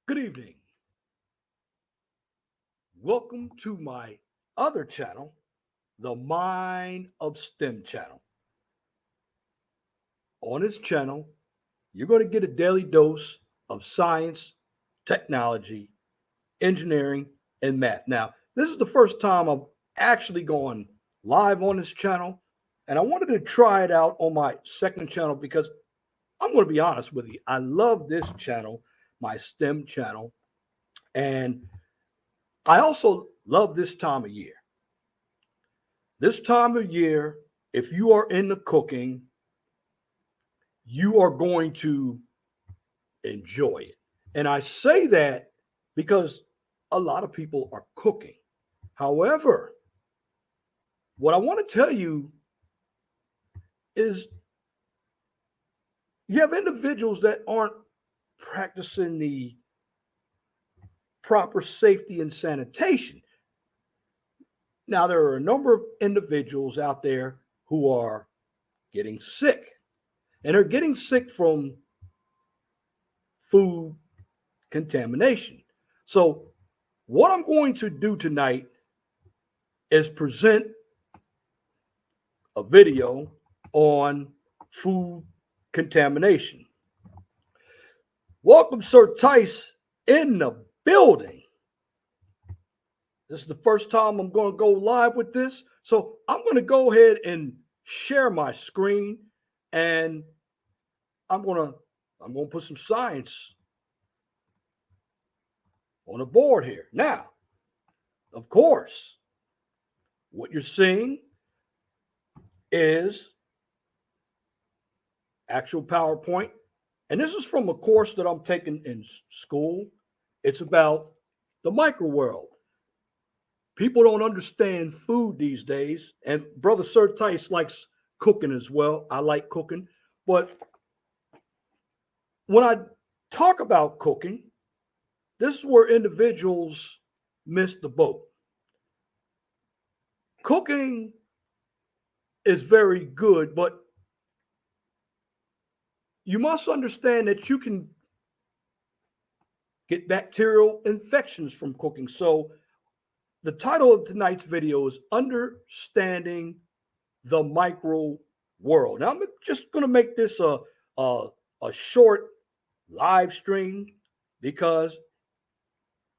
Good evening. Welcome to my other channel, the Mind of STEM channel. On this channel, you're going to get a daily dose of science, technology, engineering, and math. Now, this is the first time I've actually gone live on this channel, and I wanted to try it out on my second channel because I'm going to be honest with you. I love this channel, my STEM channel, and I also love this time of year. This time of year, if you are into cooking, you are going to enjoy it. And I say that because a lot of people are cooking. However, what I want to tell you is you have individuals that aren't practicing the proper safety and sanitation. Now, there are a number of individuals out there who are getting sick, and they're getting sick from food contamination. So, what I'm going to do tonight is present a video on food contamination. Welcome, Sir Tice, in the building. This is the first time I'm going to go live with this. So I'm going to go ahead and share my screen, and I'm going to put some science on the board here. Now, of course, what you're seeing is actual PowerPoint. And this is from a course that I'm taking in school. It's about the microworld. People don't understand food these days. And Brother Sir Tice likes cooking as well. I like cooking. But when I talk about cooking, this is where individuals miss the boat. Cooking is very good, but you must understand that you can get bacterial infections from cooking. So the title of tonight's video is Understanding the Micro World. Now, I'm just going to make this a short live stream because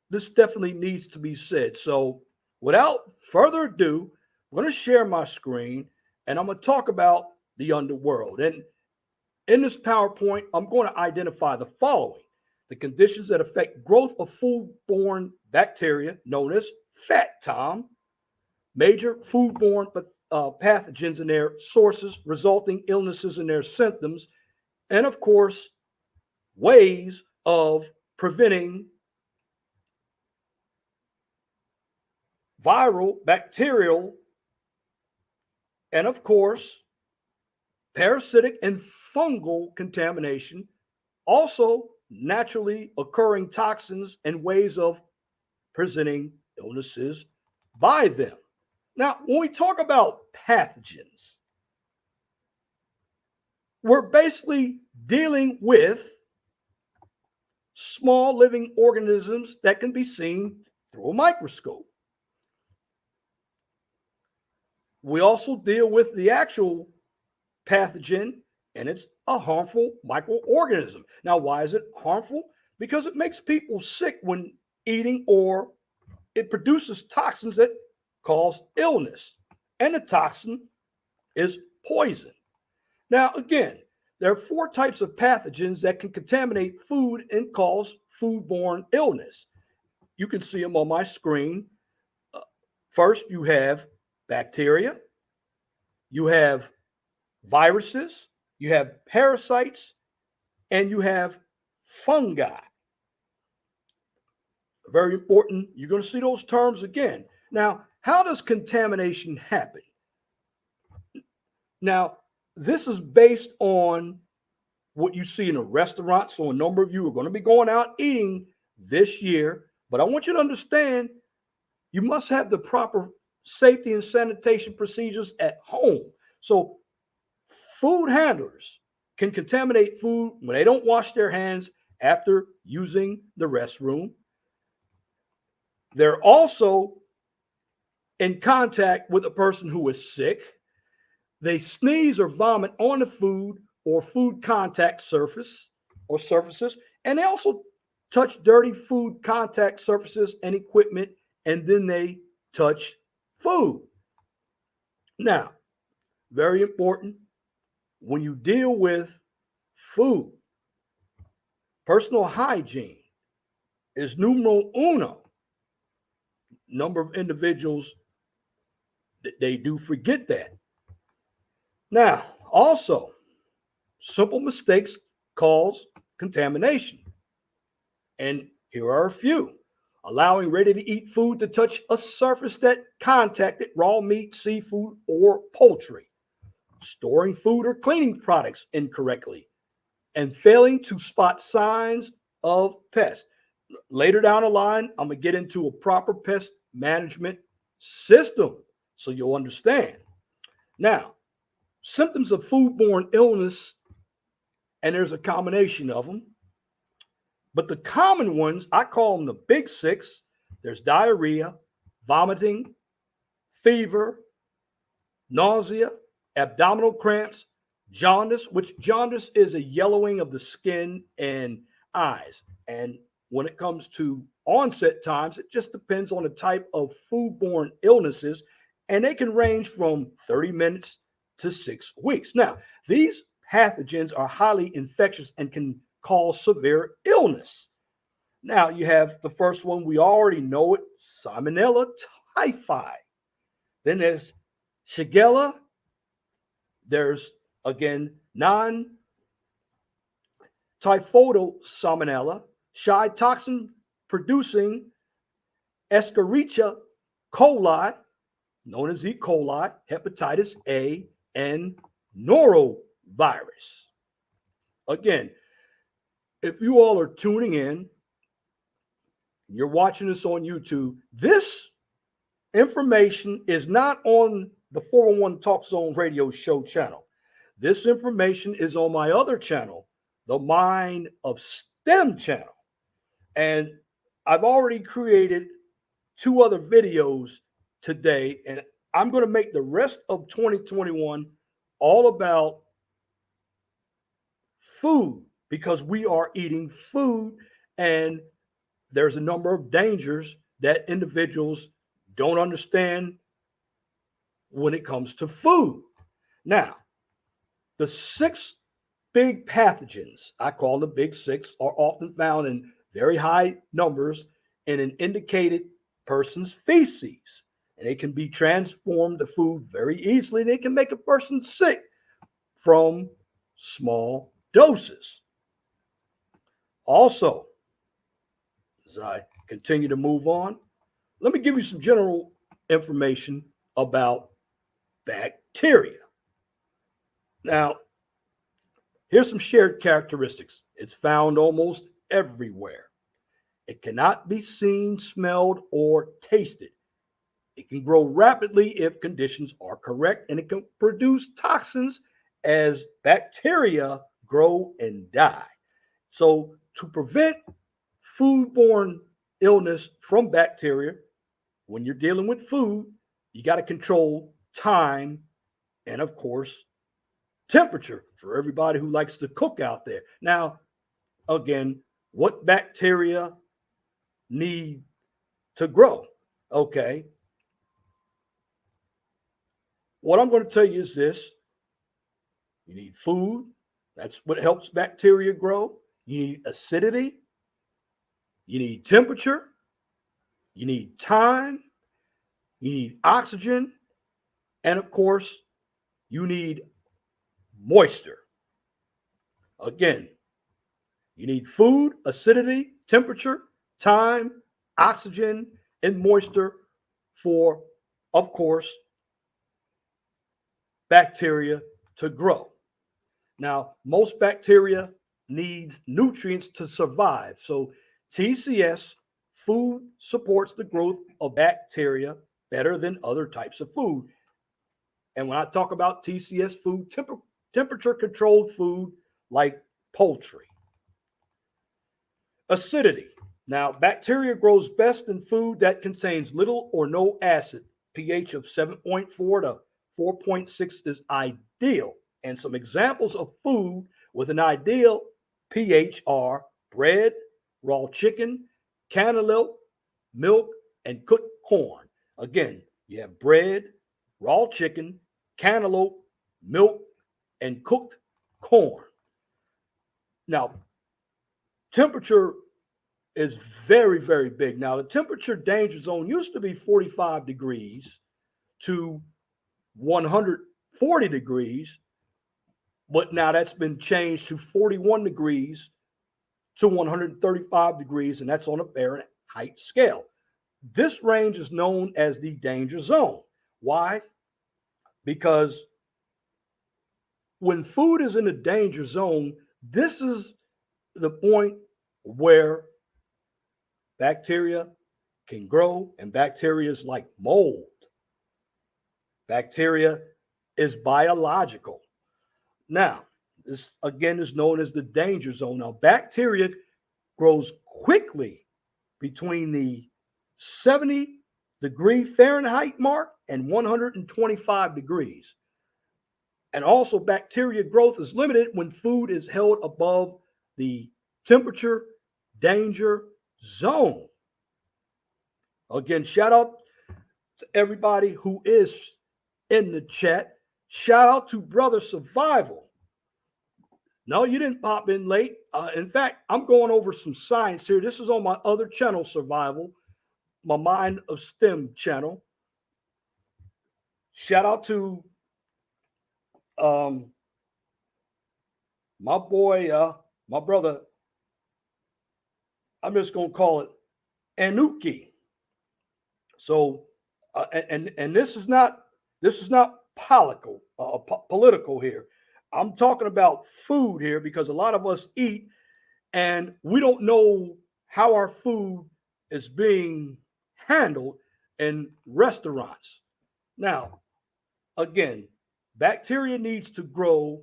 this definitely needs to be said. So without further ado, I'm going to share my screen and I'm going to talk about the underworld. And in this PowerPoint, I'm going to identify the following: the conditions that affect growth of foodborne bacteria known as fat, Tom, major foodborne pathogens and their sources, resulting illnesses and their symptoms, and of course, ways of preventing viral, bacterial, and of course, parasitic and fungal contamination, also naturally occurring toxins and ways of presenting illnesses by them. Now, when we talk about pathogens, we're basically dealing with small living organisms that can be seen through a microscope. We also deal with the actual pathogen, and it's a harmful microorganism. Now, why is it harmful? Because it makes people sick when eating, or it produces toxins that cause illness, and the toxin is poison. Now, again, there are 4 types of pathogens that can contaminate food and cause foodborne illness. You can see them on my screen. First, you have bacteria, you have viruses, you have parasites, and you have fungi. Very important. You're going to see those terms again. Now, how does contamination happen? Now, this is based on what you see in a restaurant. So a number of you are going to be going out eating this year. But I want you to understand you must have the proper safety and sanitation procedures at home. So food handlers can contaminate food when they don't wash their hands after using the restroom. They're also in contact with a person who is sick. They sneeze or vomit on the food or food contact surface or surfaces, and they also touch dirty food contact surfaces and equipment, and then they touch food. Now, very important, when you deal with food, personal hygiene is numero uno. Number of individuals, they do forget that. Now, also, simple mistakes cause contamination. And here are a few. Allowing ready-to-eat food to touch a surface that contacted raw meat, seafood, or poultry. Storing food or cleaning products incorrectly. And failing to spot signs of pests. Later down the line, I'm going to get into a proper pest management system so you'll understand. Now, symptoms of foodborne illness, and there's a combination of them. But the common ones, I call them the big six. There's diarrhea, vomiting, fever, nausea, abdominal cramps, jaundice, which jaundice is a yellowing of the skin and eyes. And when it comes to onset times, it just depends on the type of foodborne illnesses, and they can range from 30 minutes to 6 weeks. Now, these pathogens are highly infectious and can cause severe illness. Now, you have the first one, we already know it, Salmonella typhi. Then there's Shigella. There's, again, non-typhoidal Salmonella, Toxin producing Escherichia coli, known as E. coli, Hepatitis A, and Norovirus. Again, if you all are tuning in, you're watching this on YouTube, this information is not on the 401 Talk Zone radio show channel. This information is on my other channel, the Mind of STEM channel. And I've already created 2 other videos today, and I'm going to make the rest of 2021 all about food, because we are eating food, and there's a number of dangers that individuals don't understand when it comes to food. Now, the 6 big pathogens, I call them the big 6, are often found in very high numbers in an indicated person's feces. And they can be transformed to food very easily. They can make a person sick from small doses. Also, as I continue to move on, let me give you some general information about bacteria. Now, here's some shared characteristics. It's found almost everywhere. It cannot be seen, smelled, or tasted. It can grow rapidly if conditions are correct, and it can produce toxins as bacteria grow and die. So, to prevent foodborne illness from bacteria, when you're dealing with food, you got to control time and, of course, temperature for everybody who likes to cook out there. Now, again, what bacteria need to grow? Okay. What I'm going to tell you is this. You need food. That's what helps bacteria grow. You need acidity. You need temperature. You need time. You need oxygen. And of course, you need moisture. Again, you need food, acidity, temperature, time, oxygen, and moisture for, of course, bacteria to grow. Now, most bacteria needs nutrients to survive. So TCS, food, supports the growth of bacteria better than other types of food. And when I talk about TCS food, temperature controlled food like poultry. Acidity. Now, bacteria grows best in food that contains little or no acid. pH of 7.4 to 4.6 is ideal. And some examples of food with an ideal pH are bread, raw chicken, cantaloupe, milk, and cooked corn. Again, you have bread, raw chicken, cantaloupe, milk, and cooked corn. Now, temperature is very, very big. Now, the temperature danger zone used to be 45 degrees to 140 degrees, but now that's been changed to 41 degrees to 135 degrees, and that's on a Fahrenheit scale. This range is known as the danger zone. Why? Because when food is in the danger zone, this is the point where bacteria can grow, and bacteria is like mold. Bacteria is biological. Now, this again is known as the danger zone. Now, bacteria grows quickly between the 70-degree Fahrenheit mark and 125 degrees. And also, bacteria growth is limited when food is held above the temperature danger zone. Again, shout out to everybody who is in the chat. Shout out to Brother Survival. No, you didn't pop in late. In fact, I'm going over some science here. This is on my other channel, Survival, my Mind of STEM channel. Shout out to my boy, my brother. I'm just going to call it Anuki. So, and this is not political here. I'm talking about food here because a lot of us eat and we don't know how our food is being handled in restaurants. Now, again, bacteria needs to grow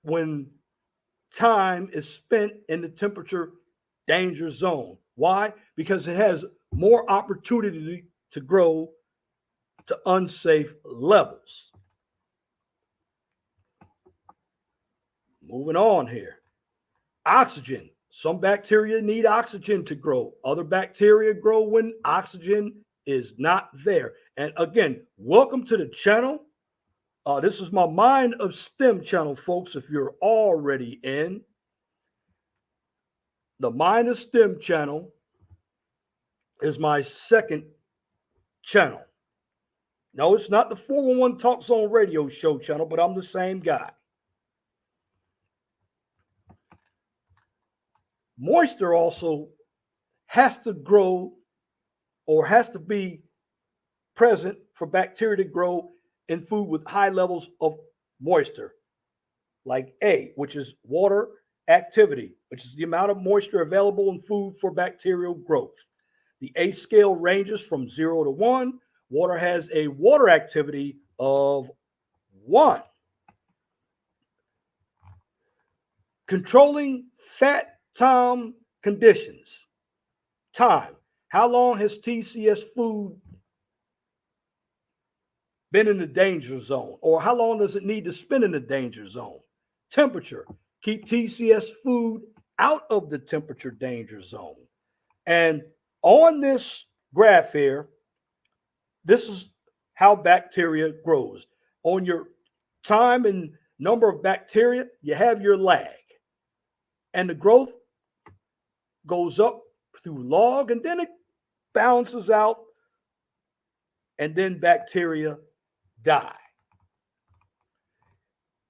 when time is spent in the temperature danger zone. Why? Because it has more opportunity to grow to unsafe levels. Moving on here. Oxygen. Some bacteria need oxygen to grow. Other bacteria grow when oxygen is not there. And again, welcome to the channel. This is my Mind of STEM channel, folks, if you're already in. The Mind of STEM channel is my second channel. No, it's not the 411 Talk Zone radio show channel, but I'm the same guy. Moisture also has to grow or has to be present for bacteria to grow in food with high levels of moisture, like A, which is water activity, which is the amount of moisture available in food for bacterial growth. The A scale ranges from 0 to 1. Water has a water activity of 1. Controlling fat time conditions. Time. How long has TCS food been in the danger zone? Or how long does it need to spend in the danger zone? Temperature. Keep TCS food out of the temperature danger zone. And on this graph here, this is how bacteria grows. On your time and number of bacteria, you have your lag. And the growth goes up through log, and then it balances out, and then bacteria die.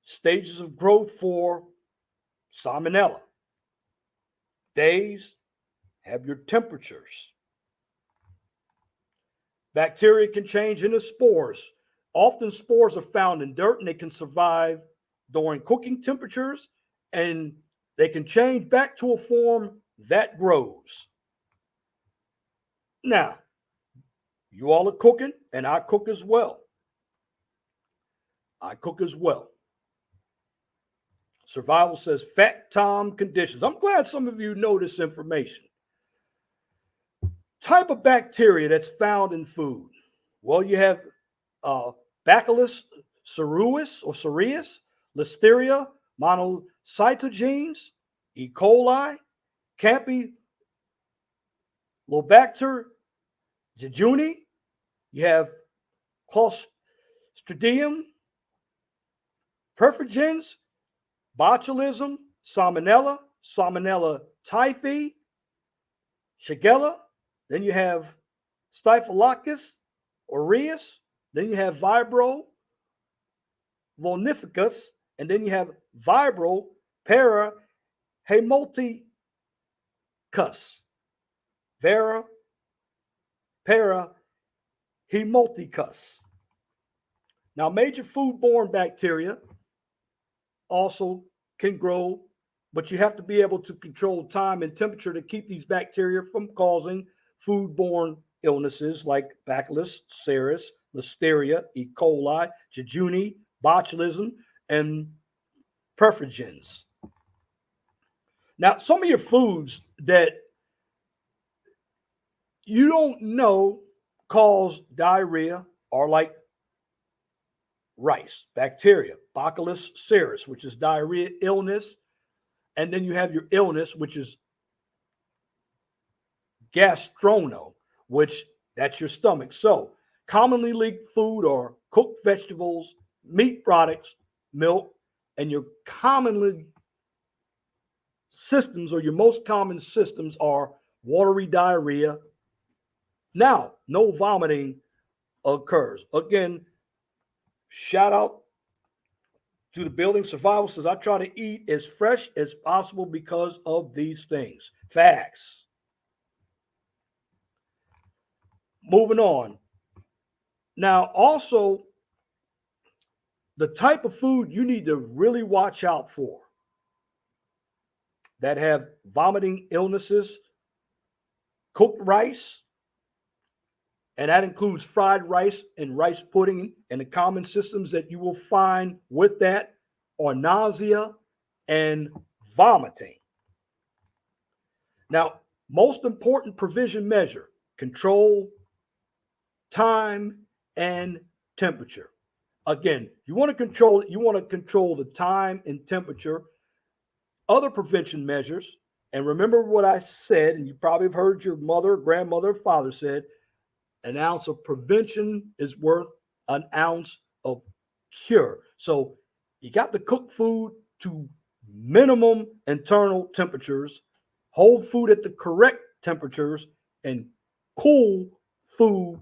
Stages of growth for Salmonella. Days, have your temperatures. Bacteria can change into spores. Often spores are found in dirt and they can survive during cooking temperatures, and they can change back to a form that grows. Now, you all are cooking, and I cook as well. Survival says fat time conditions. I'm glad some of you know this information. Type of bacteria that's found in food. Well, you have Bacillus cereus or cereus, Listeria, monocytogenes, E. coli, Campylobacter jejuni. You have Clostridium perfringens, botulism, Salmonella, Salmonella typhi, Shigella. Then you have Staphylococcus aureus. Then you have Vibrio vulnificus. And then you have Vibrio parahemolyticus. Parahemolyticus. Now, major foodborne bacteria also can grow, but you have to be able to control time and temperature to keep these bacteria from causing foodborne illnesses like Bacillus cereus, Listeria, E. coli, jejuni, botulism, and perfringens. Now, some of your foods that you don't know cause diarrhea are like rice, bacteria, Bacillus cereus, which is diarrhea illness. And then you have your illness, which is gastrono, which that's your stomach. So commonly leaked food are cooked vegetables, meat products, milk, and your commonly systems or your most common systems are watery diarrhea. Now, no vomiting occurs. Again, shout out to the building survival says I try to eat as fresh as possible because of these things. Facts. Moving on. Now, also, the type of food you need to really watch out for that have vomiting illnesses, cooked rice, and that includes fried rice and rice pudding, and the common systems that you will find with that are nausea and vomiting. Now, most important provision measure, control time and temperature. Again, you want to control the time and temperature. Other prevention measures, and remember what I said, and you probably have heard your mother, grandmother, father said, an ounce of prevention is worth an ounce of cure. So you got to cook food to minimum internal temperatures, hold food at the correct temperatures, and cool food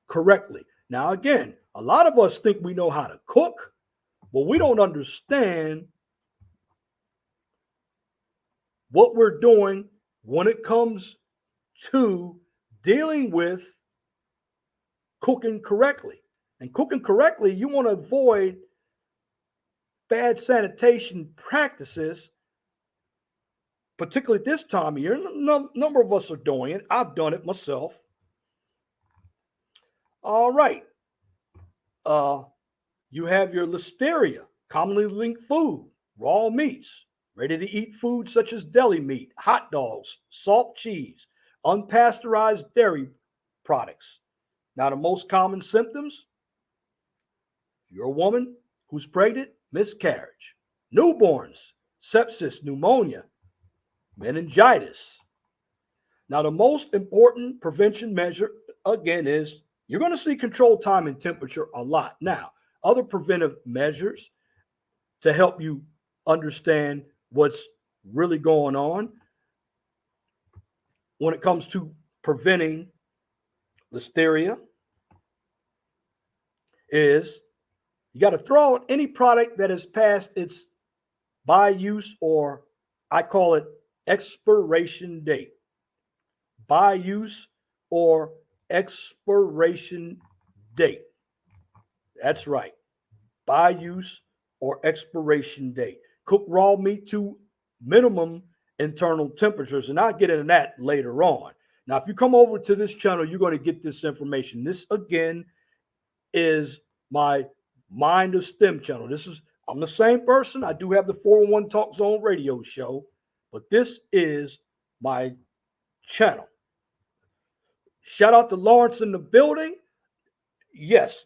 correctly. Now, again, a lot of us think we know how to cook, but we don't understand what we're doing when it comes to dealing with cooking correctly. And cooking correctly, you want to avoid bad sanitation practices, particularly this time of year. A number of us are doing it. I've done it myself. All right. You have your Listeria, commonly linked food, raw meats, ready-to-eat foods such as deli meat, hot dogs, salt cheese, unpasteurized dairy products. Now, the most common symptoms, if you're a woman who's pregnant, miscarriage, newborns, sepsis, pneumonia, meningitis. Now, the most important prevention measure, again, is you're going to see control time and temperature a lot. Now, other preventive measures to help you understand what's really going on when it comes to preventing Listeria is you got to throw out any product that has passed its by use, or I call it expiration date. By use or expiration date. That's right. By use or expiration date. Cook raw meat to minimum internal temperatures, and I'll get into that later on. Now, if you come over to this channel, you're going to get this information. This, again, is my Mind of STEM channel. I'm the same person. I do have the 411 Talk Zone radio show, but this is my channel. Shout out to Lawrence in the building. Yes,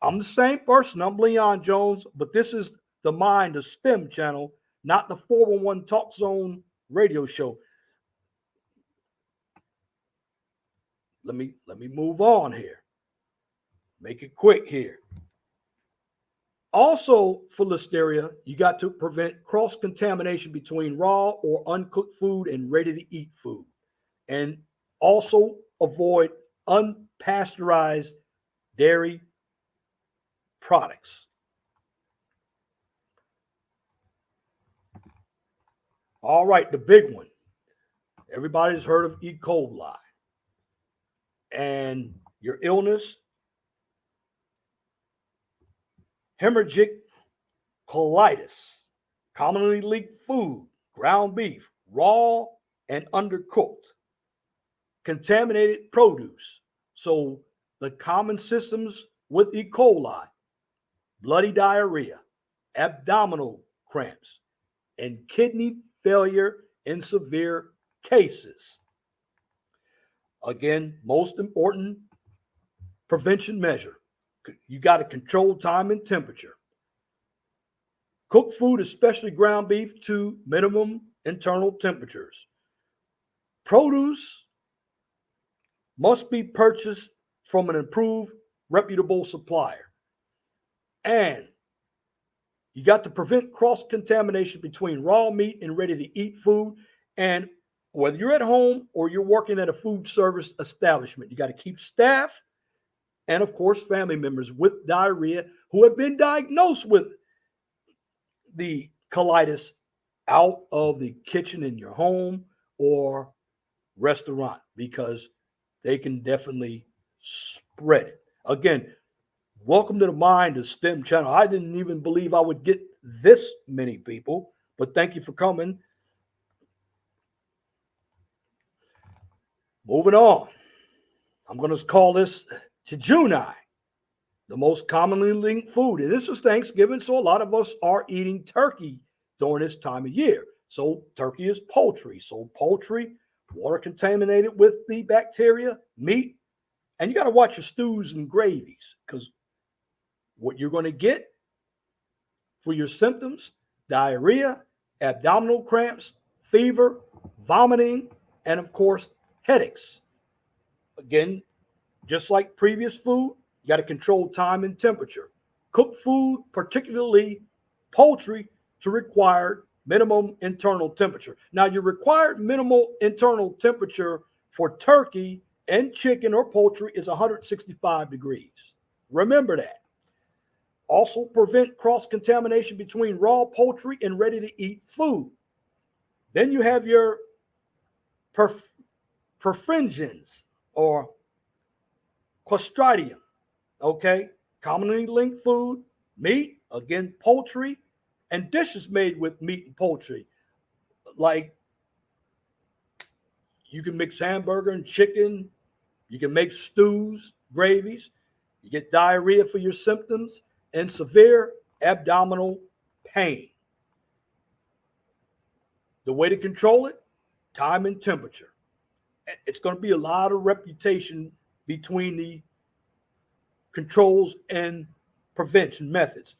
I'm the same person. I'm Leon Jones, but this is the Mind of STEM channel, not the 411 Talk Zone radio show. Let me move on here. Make it quick here. Also, for Listeria, you got to prevent cross-contamination between raw or uncooked food and ready-to-eat food. And also avoid unpasteurized dairy products. All right, the big one. Everybody's heard of E. coli. And your illness, hemorrhagic colitis, commonly leaked food, ground beef, raw and undercooked, contaminated produce. So the common symptoms with E. coli, bloody diarrhea, abdominal cramps, and kidney failure in severe cases. Again, most important prevention measure. You got to control time and temperature. Cook food, especially ground beef, to minimum internal temperatures. Produce must be purchased from an approved, reputable supplier. And you got to prevent cross-contamination between raw meat and ready-to-eat food. And whether you're at home or you're working at a food service establishment, you got to keep staff and, of course, family members with diarrhea who have been diagnosed with the colitis out of the kitchen in your home or restaurant, because they can definitely spread it. Again, welcome to the Mind of STEM channel. I didn't even believe I would get this many people, but thank you for coming. Moving on. I'm going to call this Jejuni, the most commonly linked food. And this is Thanksgiving, so a lot of us are eating turkey during this time of year. So turkey is poultry. So poultry, water contaminated with the bacteria, meat, and you got to watch your stews and gravies, because what you're going to get for your symptoms: diarrhea, abdominal cramps, fever, vomiting, and of course, headaches. Again, just like previous food, you got to control time and temperature. Cook food, particularly poultry, to required minimum internal temperature. Now, your required minimal internal temperature for turkey and chicken or poultry is 165 degrees. Remember that. Also, prevent cross-contamination between raw poultry and ready-to-eat food. Then you have your perfringens or Clostridium, okay? Commonly linked food, meat, again, poultry, and dishes made with meat and poultry. Like, you can mix hamburger and chicken. You can make stews, gravies. You get diarrhea for your symptoms and severe abdominal pain. The way to control it: time and temperature. It's going to be a lot of reputation between the controls and prevention methods.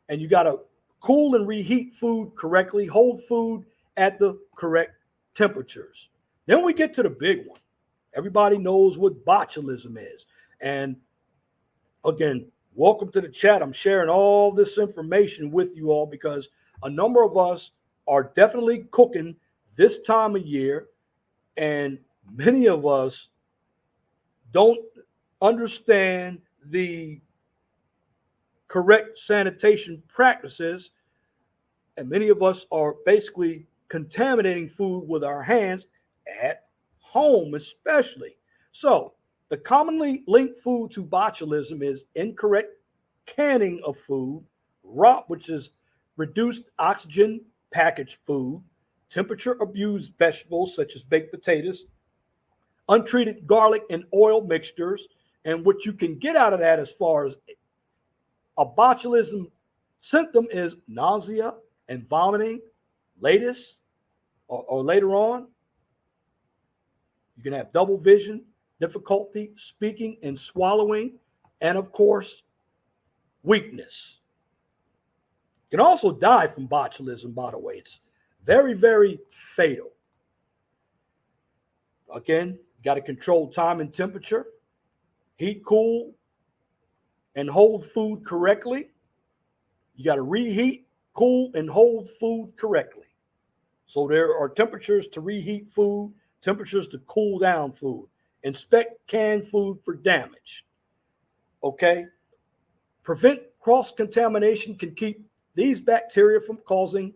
And you got to cool and reheat food correctly, hold food at the correct temperatures. Then we get to the big one. Everybody knows what botulism is. And again, welcome to the chat. I'm sharing all this information with you all because a number of us are definitely cooking this time of year, and many of us don't understand the correct sanitation practices, and many of us are basically contaminating food with our hands at home especially. So the commonly linked food to botulism is incorrect canning of food, ROP, which is reduced oxygen packaged food, temperature abused vegetables such as baked potatoes, untreated garlic and oil mixtures. And what you can get out of that as far as a botulism Symptom is nausea and vomiting, latest or later on. You can have double vision, difficulty speaking and swallowing, and of course, weakness. You can also die from botulism, by the way. It's very, very fatal. Again, you got to control time and temperature, heat, cool, and hold food correctly. You got to reheat, cool, and hold food correctly. So there are temperatures to reheat food, temperatures to cool down food. Inspect canned food for damage. Okay? Prevent cross-contamination can keep these bacteria from causing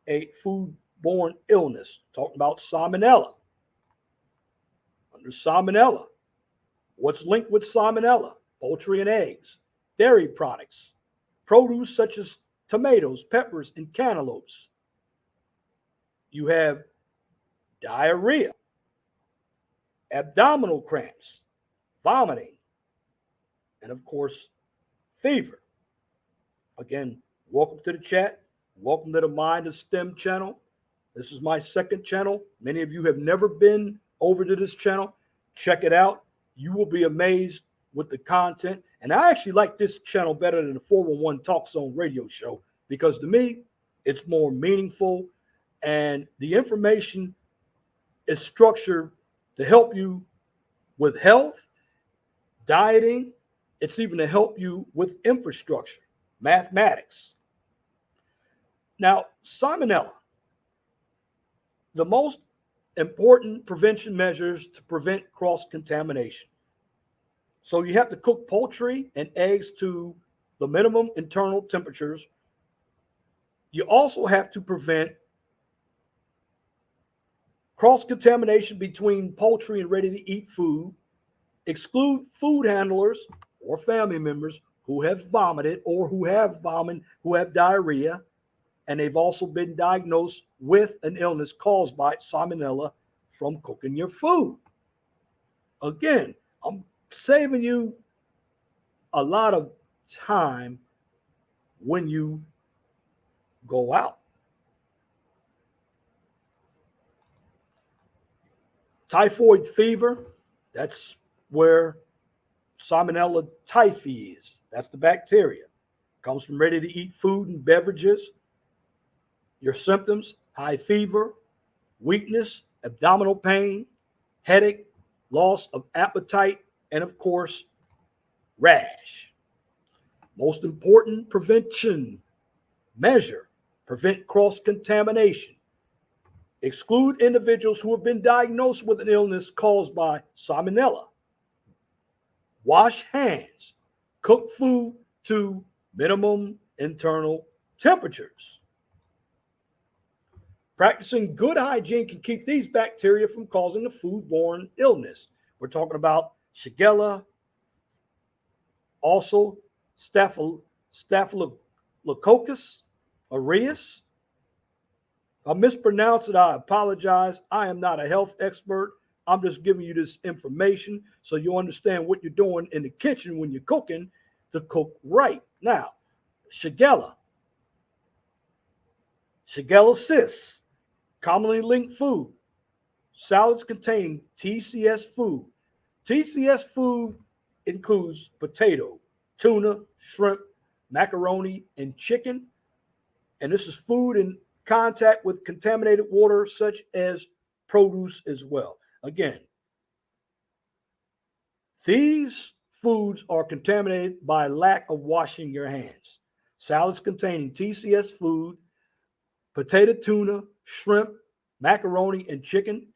a foodborne illness. Talking about salmonella. Under salmonella, what's linked with salmonella? Poultry and eggs, dairy products, produce such as tomatoes, peppers, and cantaloupes. You have diarrhea, abdominal cramps, vomiting, and of course, fever. Again, welcome to the chat. Welcome to the Mind of STEM channel. This is my second channel. Many of you have never been over to this channel. Check it out. You will be amazed with the content. And I actually like this channel better than the 411 Talk Zone radio show because to me, it's more meaningful and the information is structured to help you with health, dieting. It's even to help you with infrastructure, mathematics. Now, salmonella, the most important prevention measures to prevent cross-contamination. So you have to cook poultry and eggs to the minimum internal temperatures. You also have to prevent cross-contamination between poultry and ready-to-eat food. Exclude food handlers or family members who have vomited or who have diarrhea, and they've also been diagnosed with an illness caused by salmonella from cooking your food. Again, I'm saving you a lot of time when you go out. Typhoid fever, that's where Salmonella typhi is. That's the bacteria. Comes from ready-to-eat food and beverages. Your symptoms: high fever, weakness, abdominal pain, headache, loss of appetite, and of course, rash. Most important prevention measure: prevent cross-contamination. Exclude individuals who have been diagnosed with an illness caused by salmonella. Wash hands. Cook food to minimum internal temperatures. Practicing good hygiene can keep these bacteria from causing a foodborne illness. We're talking about Shigella, also Staphylococcus aureus. If I mispronounce it, I apologize. I am not a health expert. I'm just giving you this information so you understand what you're doing in the kitchen when you're cooking to cook right. Now, Shigella cysts, commonly linked food, salads containing TCS food. TCS food includes potato, tuna, shrimp, macaroni, and chicken. And this is food in contact with contaminated water such as produce as well. Again, these foods are contaminated by lack of washing your hands. Salads containing TCS food, potato, tuna, shrimp, macaroni, and chicken,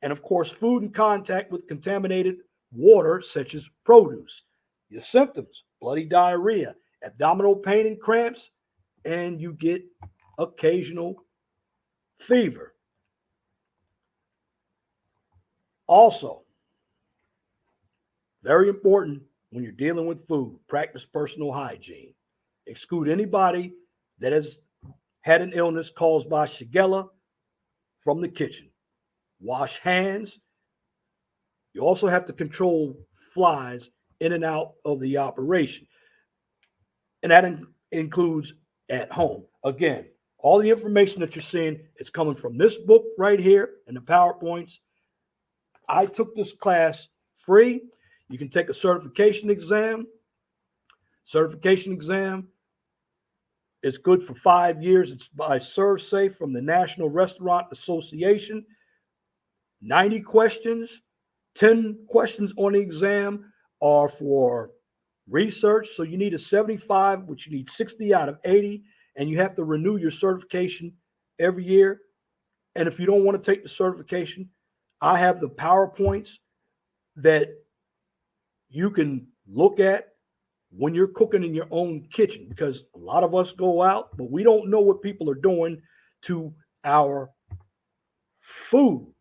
and of course, food in contact with contaminated water such as produce. Your symptoms: bloody diarrhea, abdominal pain and cramps, and you get occasional fever. Also, very important when you're dealing with food, practice personal hygiene. Exclude anybody that has had an illness caused by Shigella from the kitchen. Wash hands. You also have to control flies in and out of the operation. And that includes at home. Again, all the information that you're seeing is coming from this book right here and the PowerPoints. I took this class free. You can take a certification exam. Certification exam is good for 5 years. It's by ServSafe from the National Restaurant Association. 90 questions, 10 questions on the exam are for research. So you need a 75, which you need 60 out of 80, and you have to renew your certification every year. And if you don't want to take the certification, I have the PowerPoints that you can look at when you're cooking in your own kitchen, because a lot of us go out, but we don't know what people are doing to our food.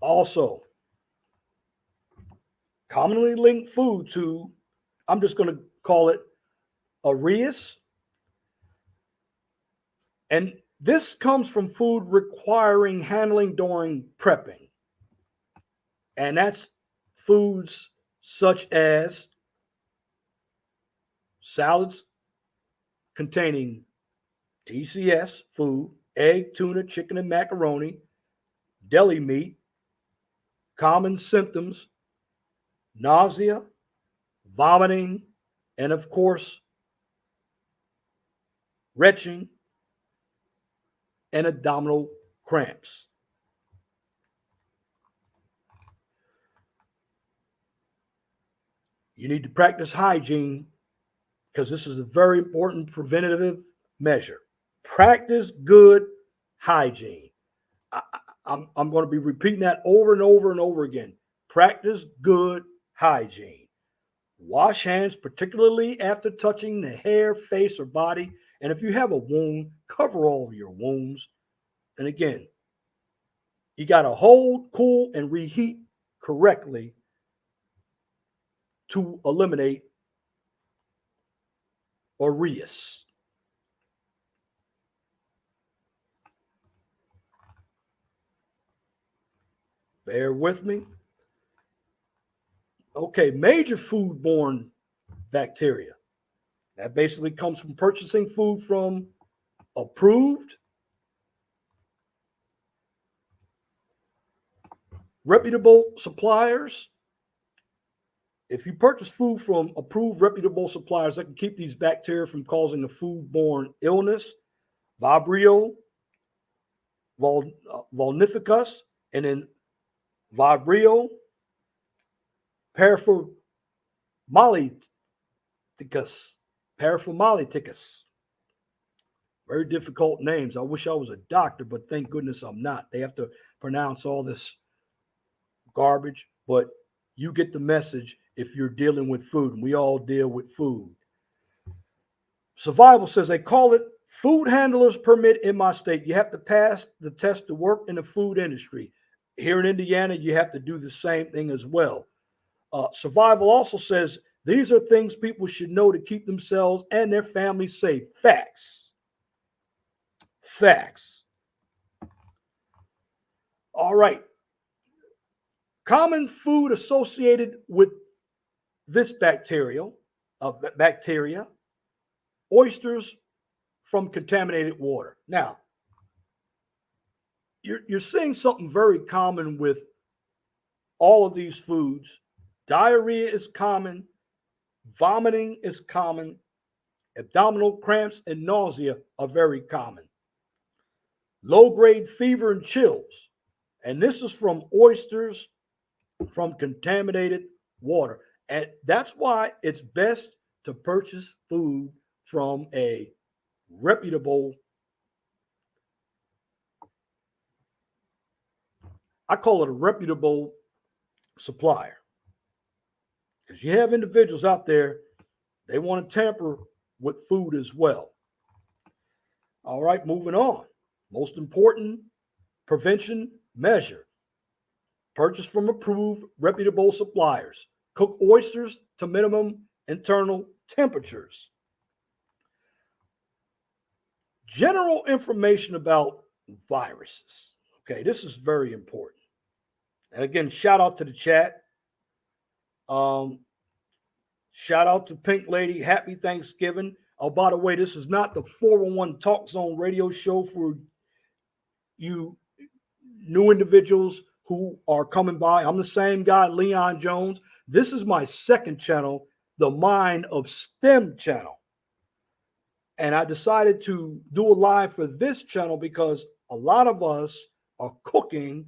Also, commonly linked food to, I'm just going to call it Arias. And this comes from food requiring handling during prepping. And that's foods such as salads containing TCS food, egg, tuna, chicken, and macaroni, deli meat, common symptoms, nausea, vomiting, and of course, retching and abdominal cramps. You need to practice hygiene because this is a very important preventative measure. Practice good hygiene. I'm going to be repeating that over and over and over again. Practice good hygiene. Wash hands, particularly after touching the hair, face, or body. And if you have a wound, cover all of your wounds. And again, you got to hold, cool, and reheat correctly to eliminate Arias. Bear with me. Okay, major foodborne bacteria. That basically comes from purchasing food from approved, reputable suppliers. If you purchase food from approved, reputable suppliers, that can keep these bacteria from causing a foodborne illness. Vibrio vulnificus, and then Vibrio paraphimolyticus. Paraphimolyticus. Very difficult names. I wish I was a doctor, but thank goodness I'm not. They have to pronounce all this garbage, but you get the message if you're dealing with food, and we all deal with food. Survival says they call it food handlers permit in my state. You have to pass the test to work in the food industry. Here in Indiana, you have to do the same thing as well. Survival also says these are things people should know to keep themselves and their families safe. Facts. Facts. All right. Common food associated with this bacteria, oysters from contaminated water. Now, you're seeing something very common with all of these foods. Diarrhea is common, vomiting is common, abdominal cramps and nausea are very common. Low-grade fever and chills, and this is from oysters from contaminated water. And that's why it's best to purchase food from a reputable, I call it a reputable supplier. Because you have individuals out there, they want to tamper with food as well. All right, moving on. Most important prevention measure. Purchase from approved, reputable suppliers. Cook oysters to minimum internal temperatures. General information about viruses. Okay, this is very important. And again, shout out to the chat. Shout Shout out to Pink Lady. Happy Thanksgiving. Oh, by the way, this is not the 411 Talk Zone radio show for you new individuals who are coming by. I'm the same guy, Leon Jones. This is my second channel, the Mind of STEM channel. And I decided to do a live for this channel because a lot of us are cooking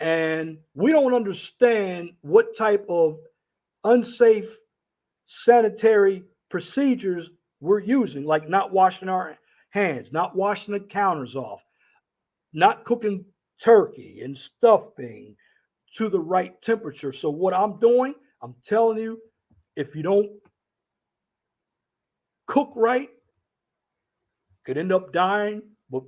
and we don't understand what type of unsafe sanitary procedures we're using, like not washing our hands, not washing the counters off, not cooking turkey and stuffing to the right temperature. So what I'm doing, I'm telling you, if you don't cook right, you could end up dying, but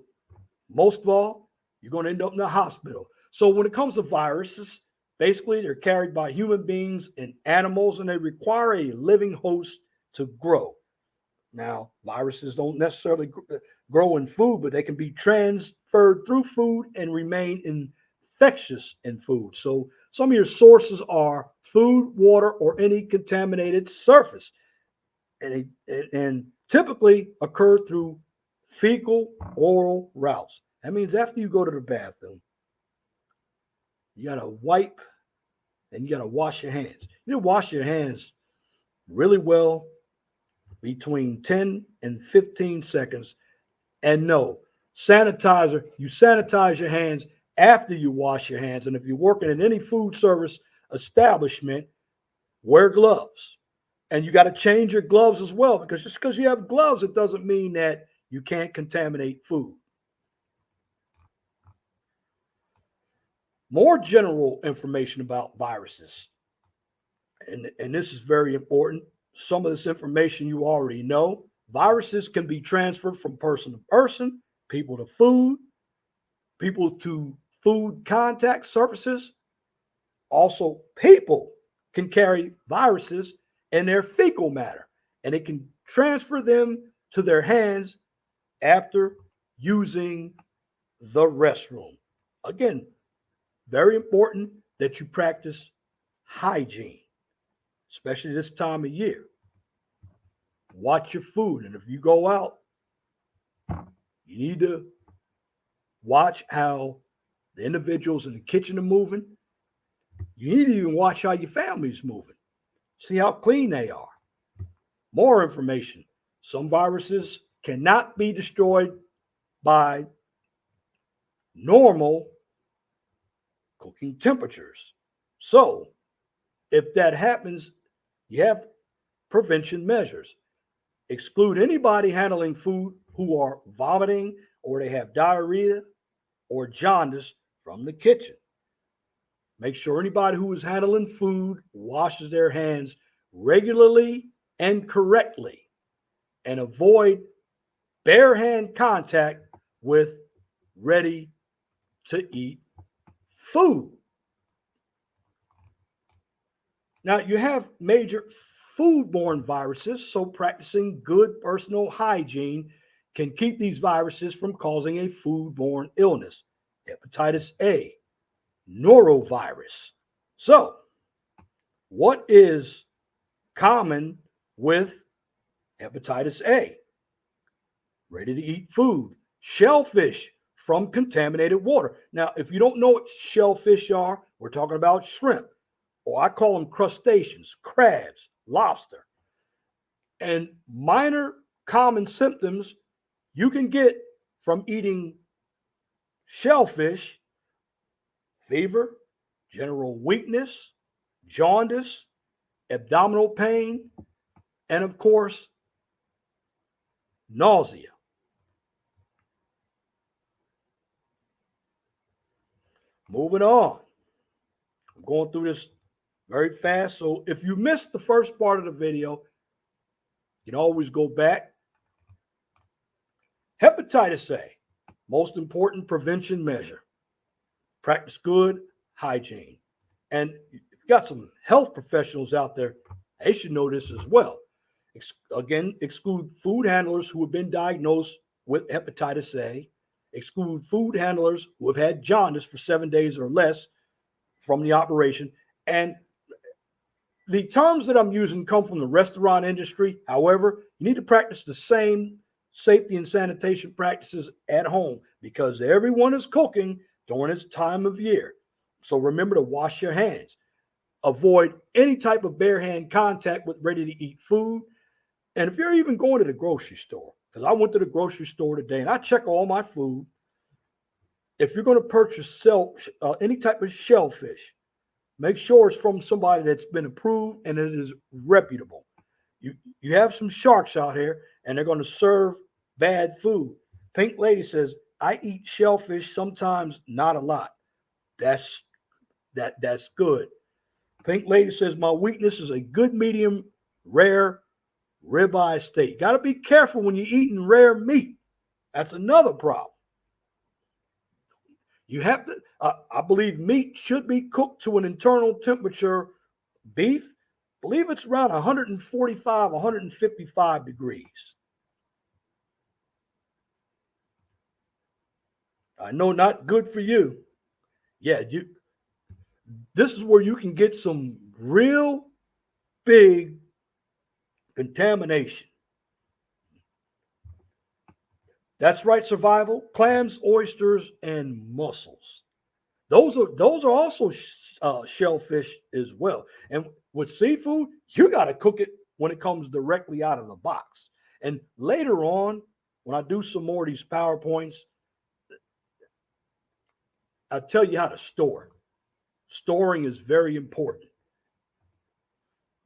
most of all, you're going to end up in the hospital. So when it comes to viruses, basically they're carried by human beings and animals, and they require a living host to grow. Now, viruses don't necessarily grow in food, but they can be transferred through food and remain infectious in food. So some of your sources are food, water, or any contaminated surface. And typically occur through fecal oral routes. That means after you go to the bathroom, you got to wipe and you got to wash your hands. You wash your hands really well between 10 and 15 seconds. And no, sanitizer, you sanitize your hands after you wash your hands. And if you're working in any food service establishment, wear gloves. And you got to change your gloves as well, because just because you have gloves, it doesn't mean that you can't contaminate food. More general information about viruses. And this is very important. Some of this information you already know. Viruses can be transferred from person to person, people to food contact surfaces. Also, people can carry viruses in their fecal matter, and it can transfer them to their hands after using the restroom. Again, very important that you practice hygiene, especially this time of year. Watch your food, and if you go out, you need to watch how the individuals in the kitchen are moving. You need to even watch how your family's moving. See how clean they are. More information. Some viruses cannot be destroyed by normal cooking temperatures. So, if that happens, you have prevention measures. Exclude anybody handling food who are vomiting or they have diarrhea or jaundice from the kitchen. Make sure anybody who is handling food washes their hands regularly and correctly, and avoid bare hand contact with ready to eat food. Now, you have major foodborne viruses, so practicing good personal hygiene can keep these viruses from causing a foodborne illness. Hepatitis A, Norovirus. So, what is common with hepatitis A? Ready to eat food. Shellfish from contaminated water. Now, if you don't know what shellfish are, we're talking about shrimp, or I call them crustaceans, crabs, lobster. And minor common symptoms you can get from eating shellfish: fever, general weakness, jaundice, abdominal pain, and of course, nausea. Moving on. I'm going through this very fast. So if you missed the first part of the video, you can always go back. Hepatitis A, most important prevention measure. Practice good hygiene. And if you've got some health professionals out there, they should know this as well. Again, exclude food handlers who have been diagnosed with hepatitis A. Exclude food handlers who have had jaundice for 7 days or less from the operation. And The terms that I'm using come from the restaurant industry. However, you need to practice the same safety and sanitation practices at home because everyone is cooking during this time of year. So remember to wash your hands. Avoid any type of bare hand contact with ready to eat food. And if you're even going to the grocery store, because I went to the grocery store today and I check all my food. If you're going to purchase any type of shellfish, make sure it's from somebody that's been approved and it is reputable. You have some sharks out here and they're going to serve bad food. Pink Lady says, I eat shellfish sometimes, not a lot. That's good. Pink Lady says, my weakness is a good medium rare ribeye steak. Got to be careful when you're eating rare meat. That's another problem. You have to, I believe meat should be cooked to an internal temperature. Beef, I believe it's around 145, 155 degrees. I know not good for you. Yeah, this is where you can get some real big contamination. That's right, survival. Clams, oysters, and mussels. Those are also shellfish as well. And with seafood, you got to cook it when it comes directly out of the box. And later on, when I do some more of these PowerPoints, I'll tell you how to store. Storing is very important.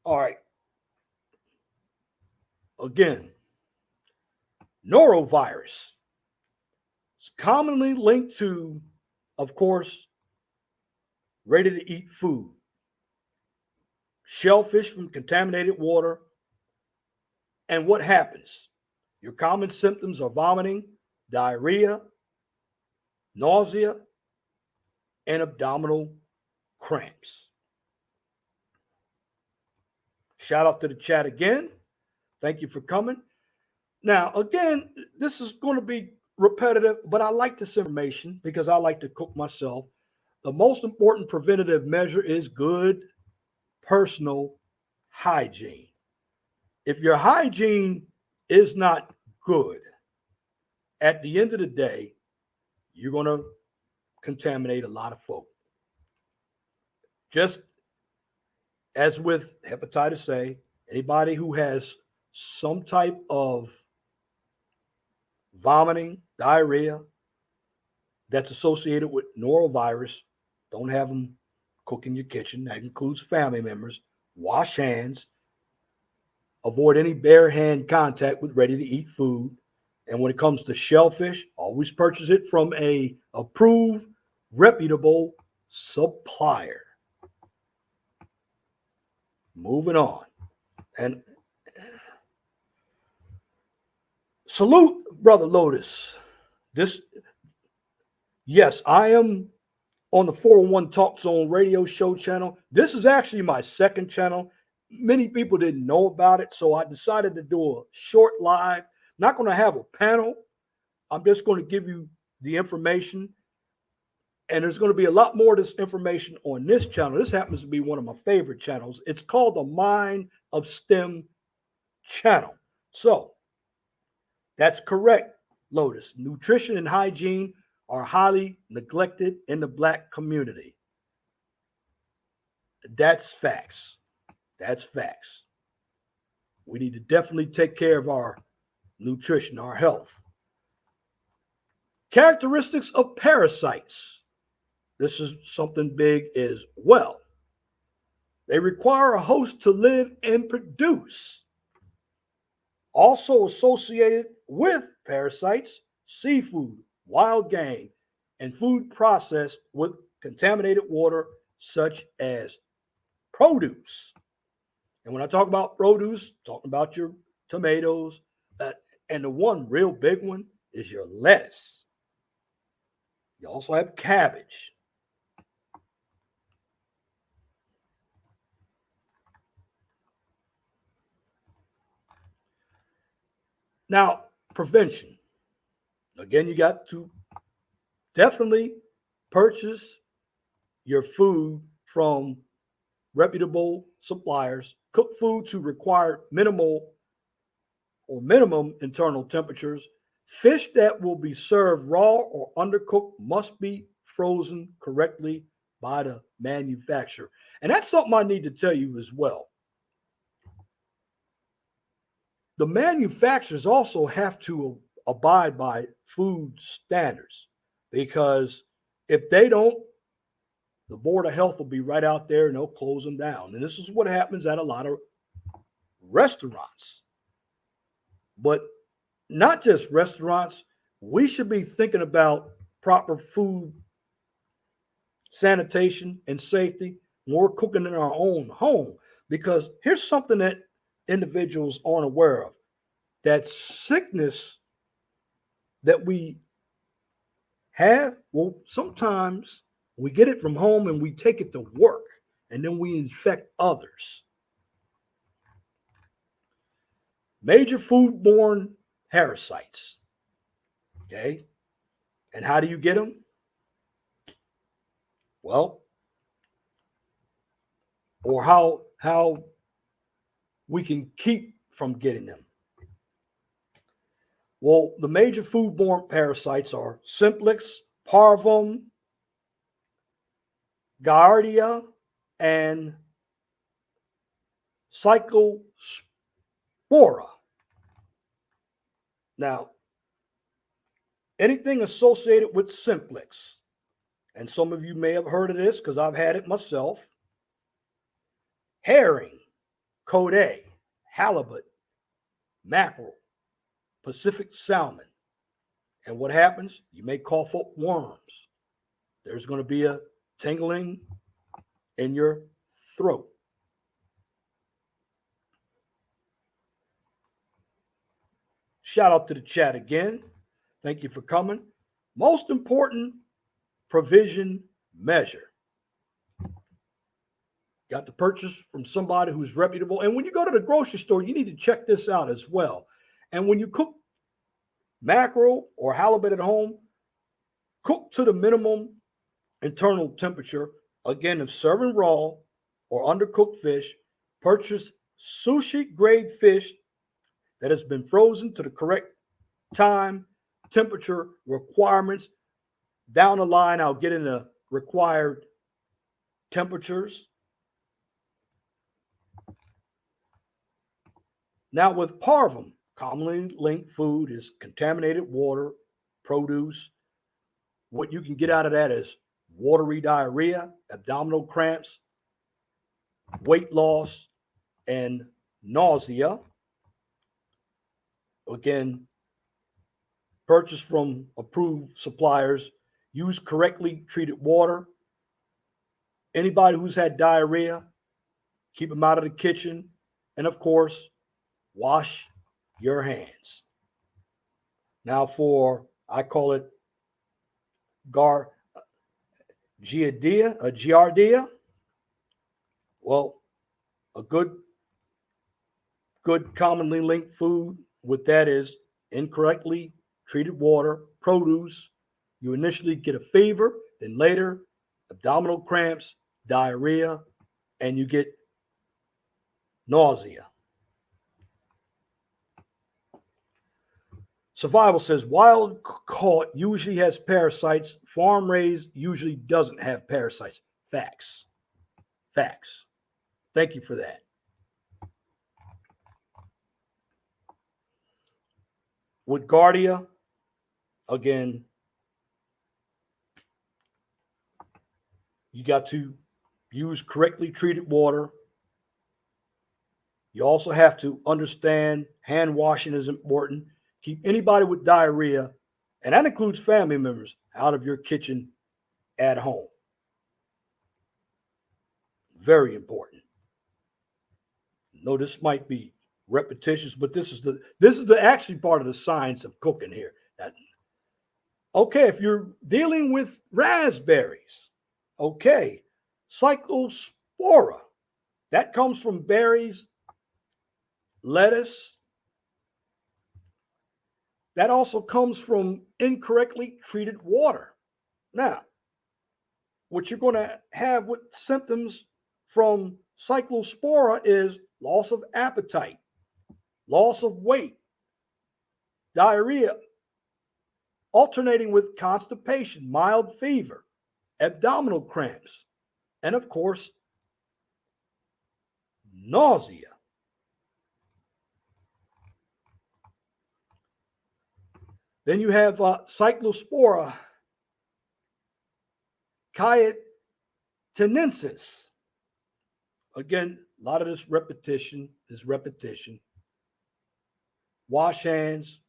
All right. Again, Norovirus. It's commonly linked to, of course, ready-to-eat food. Shellfish from contaminated water. And what happens? Your common symptoms are vomiting, diarrhea, nausea, and abdominal cramps. Shout out to the chat again. Thank you for coming. Now, again, this is going to be repetitive, but I like this information because I like to cook myself. The most important preventative measure is good personal hygiene. If your hygiene is not good, at the end of the day, you're going to contaminate a lot of folk. Just as with hepatitis A, anybody who has some type of vomiting, diarrhea that's associated with norovirus, don't have them cook in your kitchen. That includes family members. Wash hands. Avoid any bare hand contact with ready to eat food. And when it comes to shellfish, always purchase it from a approved, reputable supplier. Moving on. And salute, Brother Lotus. Yes, I am on the 401 Talk Zone radio show channel. This is actually my second channel. Many people didn't know about it, so I decided to do a short live. Not going to have a panel. I'm just going to give you the information. And there's going to be a lot more of this information on this channel. This happens to be one of my favorite channels. It's called the Mind of STEM channel. So that's correct, Lotus. Nutrition and hygiene are highly neglected in the Black community. That's facts. That's facts. We need to definitely take care of our nutrition, our health. Characteristics of parasites. This is something big as well. They require a host to live and produce. Also associated with parasites, seafood, wild game, and food processed with contaminated water, such as produce. And when I talk about produce, talking about your tomatoes, and the one real big one is your lettuce. You also have cabbage. Now, prevention. Again, you got to definitely purchase your food from reputable suppliers. Cook food to require minimal or minimum internal temperatures. Fish that will be served raw or undercooked must be frozen correctly by the manufacturer. And that's something I need to tell you as well. The manufacturers also have to abide by food standards, because if they don't, the Board of Health will be right out there and they'll close them down. And this is what happens at a lot of restaurants. But not just restaurants, we should be thinking about proper food sanitation and safety when we're cooking in our own home. Because here's something that individuals aren't aware of. That sickness that we have, well, sometimes we get it from home and we take it to work and then we infect others. Major foodborne parasites. Okay. And how do you get them? Well, or how we can keep from getting them. Well, the major foodborne parasites are Simplex, Parvum, Giardia, and Cyclospora. Now, anything associated with Simplex, and some of you may have heard of this because I've had it myself: herring, cod, halibut, mackerel, Pacific salmon. And what happens? You may cough up worms. There's going to be a tingling in your throat. Shout out to the chat again. Thank you for coming. Most important provision measure. Got to purchase from somebody who's reputable. And when you go to the grocery store, you need to check this out as well. And when you cook mackerel or halibut at home, cook to the minimum internal temperature. Again, if serving raw or undercooked fish, purchase sushi grade fish that has been frozen to the correct time, temperature requirements. Down the line, I'll get into required temperatures. Now with parvum, commonly linked food is contaminated water, produce. What you can get out of that is watery diarrhea, abdominal cramps, weight loss, and nausea. Again, purchase from approved suppliers. Use correctly treated water. Anybody who's had diarrhea, keep them out of the kitchen. And of course, wash your hands. Now for, I call it giardia. Well, a good commonly linked food with that is incorrectly treated water, produce. You initially get a fever, then later abdominal cramps, diarrhea, and you get nausea. Survival says wild caught usually has parasites. Farm raised usually doesn't have parasites. Facts. Facts. Thank you for that. With Giardia, again, you got to use correctly treated water. You also have to understand hand washing is important. Keep anybody with diarrhea, and that includes family members, out of your kitchen at home. Very important. No, this might be repetitious, but this is the actually part of the science of cooking here. Okay, if you're dealing with raspberries, okay, Cyclospora, that comes from berries, lettuce. That also comes from incorrectly treated water. Now, what you're going to have with symptoms from Cyclospora is loss of appetite, loss of weight, diarrhea, alternating with constipation, mild fever, abdominal cramps, and of course, nausea. Then you have Cyclospora cayetanensis. Again, a lot of this repetition is repetition. Wash hands,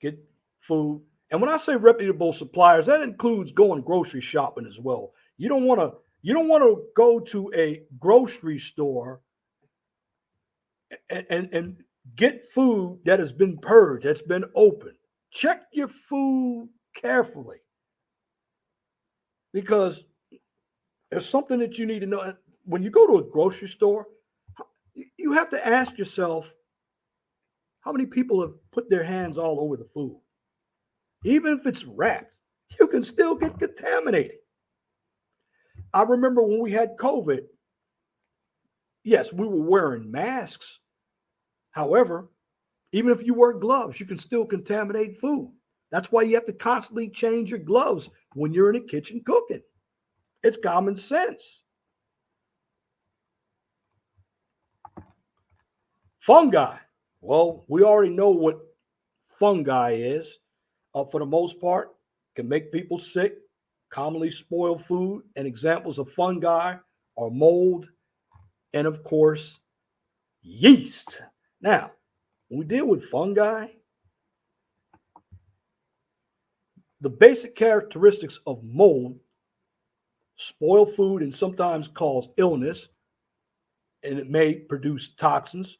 get food. And when I say reputable suppliers, that includes going grocery shopping as well. You don't want to go to a grocery store and get food that has been purged, that's been opened. Check your food carefully, because there's something that you need to know. When you go to a grocery store, you have to ask yourself, how many people have put their hands all over the food? Even if it's wrapped, you can still get contaminated. I remember when we had COVID, yes, we were wearing masks. However, even if you wear gloves, you can still contaminate food. That's why you have to constantly change your gloves when you're in the kitchen cooking. It's common sense. Fungi. Well, we already know what fungi is. For the most part, can make people sick, commonly spoil food, and examples of fungi are mold and, of course, yeast. Now, when we deal with fungi, the basic characteristics of mold: spoil food and sometimes cause illness, and it may produce toxins.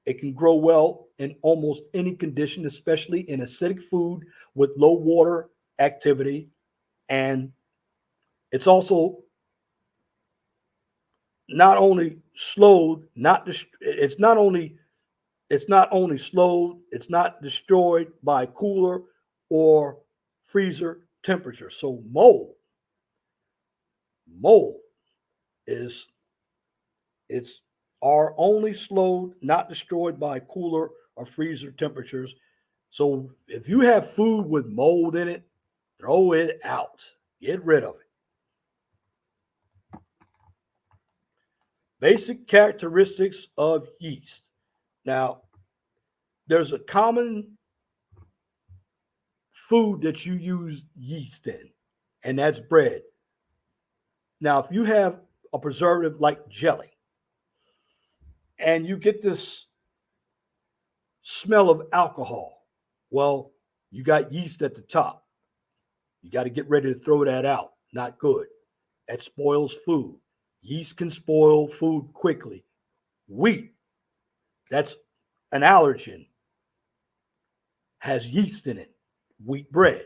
It can grow well in almost any condition, especially in acidic food with low water activity. And it's also not only slowed, it's not only slowed, it's not destroyed by cooler or freezer temperature. So mold is it's are only slowed, not destroyed by cooler or freezer temperatures. So if you have food with mold in it, throw it out. Get rid of it. Basic characteristics of yeast. Now, there's a common food that you use yeast in, and that's bread. Now, if you have a preservative like jelly, and you get this smell of alcohol, well, you got yeast at the top. You got to get ready to throw that out. Not good. That spoils food. Yeast can spoil food quickly. Wheat, that's an allergen, has yeast in it. Wheat bread.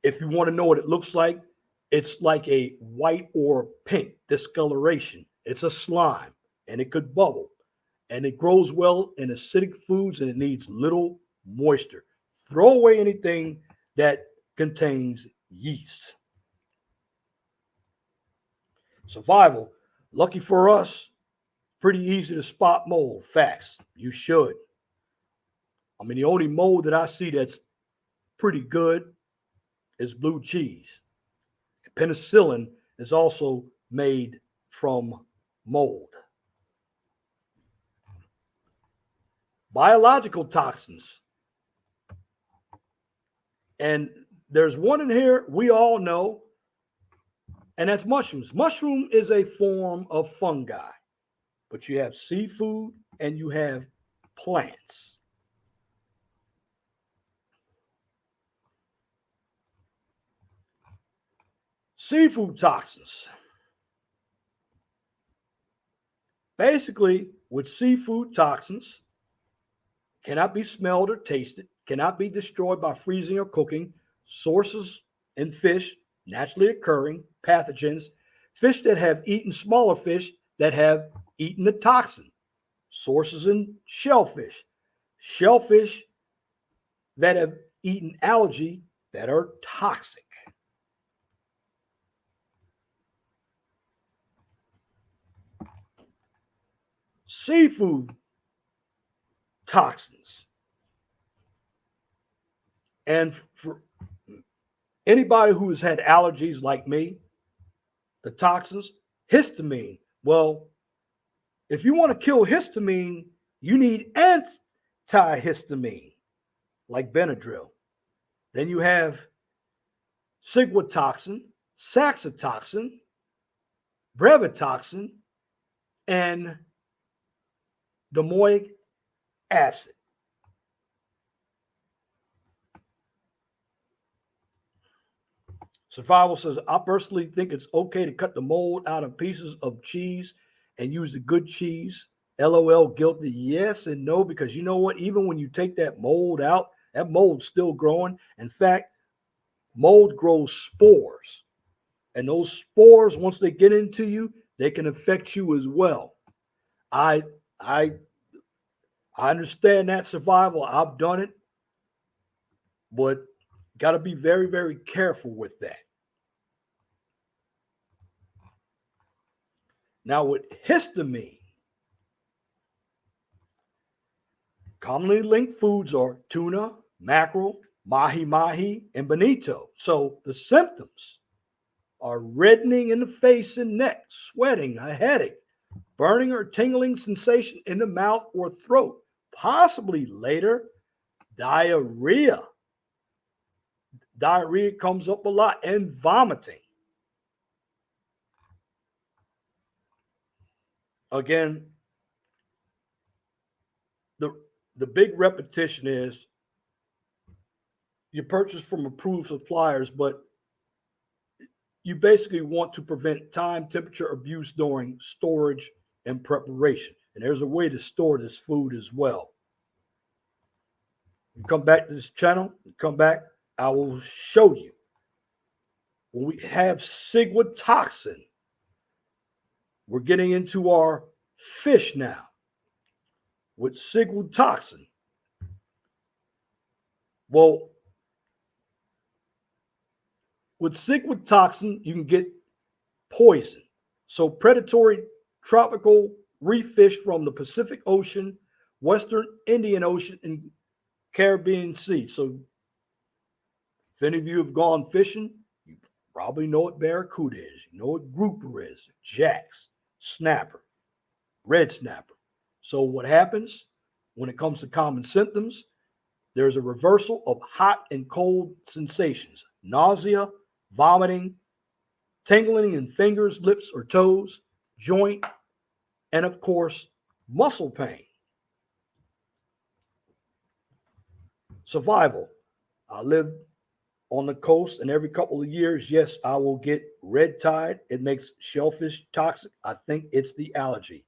If you want to know what it looks like, it's like a white or pink discoloration. It's a slime, and it could bubble. And it grows well in acidic foods, and it needs little moisture. Throw away anything that contains yeast. Survival. Lucky for us, pretty easy to spot mold. Facts. You should. I mean, the only mold that I see that's pretty good is blue cheese. Penicillin is also made from mold. Biological toxins. And there's one in here we all know, and that's mushrooms. Mushroom is a form of fungi, but you have seafood and you have plants. Seafood toxins. Basically, with seafood toxins, cannot be smelled or tasted, cannot be destroyed by freezing or cooking. Sources in fish, naturally occurring pathogens, fish that have eaten smaller fish that have eaten the toxin. Sources in shellfish, shellfish that have eaten algae that are toxic. seafood toxins. And for anybody who has had allergies like me, the toxins, histamine. Well, if you want to kill histamine, you need antihistamine, like Benadryl. Then you have ciguatoxin, saxotoxin, brevetoxin, and domoic acid. Survival says, I personally think it's okay to cut the mold out of pieces of cheese and use the good cheese. LOL, guilty. Yes and no, because you know what? Even when you take that mold out, that mold's still growing. In fact, mold grows spores. And those spores, once they get into you, they can affect you as well. I I understand that, survival. I've done it, but got to be very, very careful with that. Now, with histamine, commonly linked foods are tuna, mackerel, mahi-mahi, and bonito. So the symptoms are reddening in the face and neck, sweating, a headache, burning or tingling sensation in the mouth or throat, possibly later, diarrhea. Diarrhea comes up a lot, and vomiting. Again, the big repetition is you purchase from approved suppliers, but you basically want to prevent time, temperature abuse during storage and preparation. And there's a way to store this food as well. You come back to this channel, come back, I will show you. When we have ciguatoxin, we're getting into our fish now with ciguatoxin. Well, with ciguatoxin, you can get poison. So predatory tropical reef fish from the Pacific Ocean, Western Indian Ocean, and Caribbean Sea. So if any of you have gone fishing, you probably know what barracuda is. You know what grouper is, jacks, snapper, red snapper. So what happens when it comes to common symptoms, there's a reversal of hot and cold sensations, nausea, vomiting, tingling in fingers, lips, or toes, joint, and of course, muscle pain. Survival. I live on the coast, and every couple of years, yes, I will get red tide. It makes shellfish toxic. I think it's the allergy.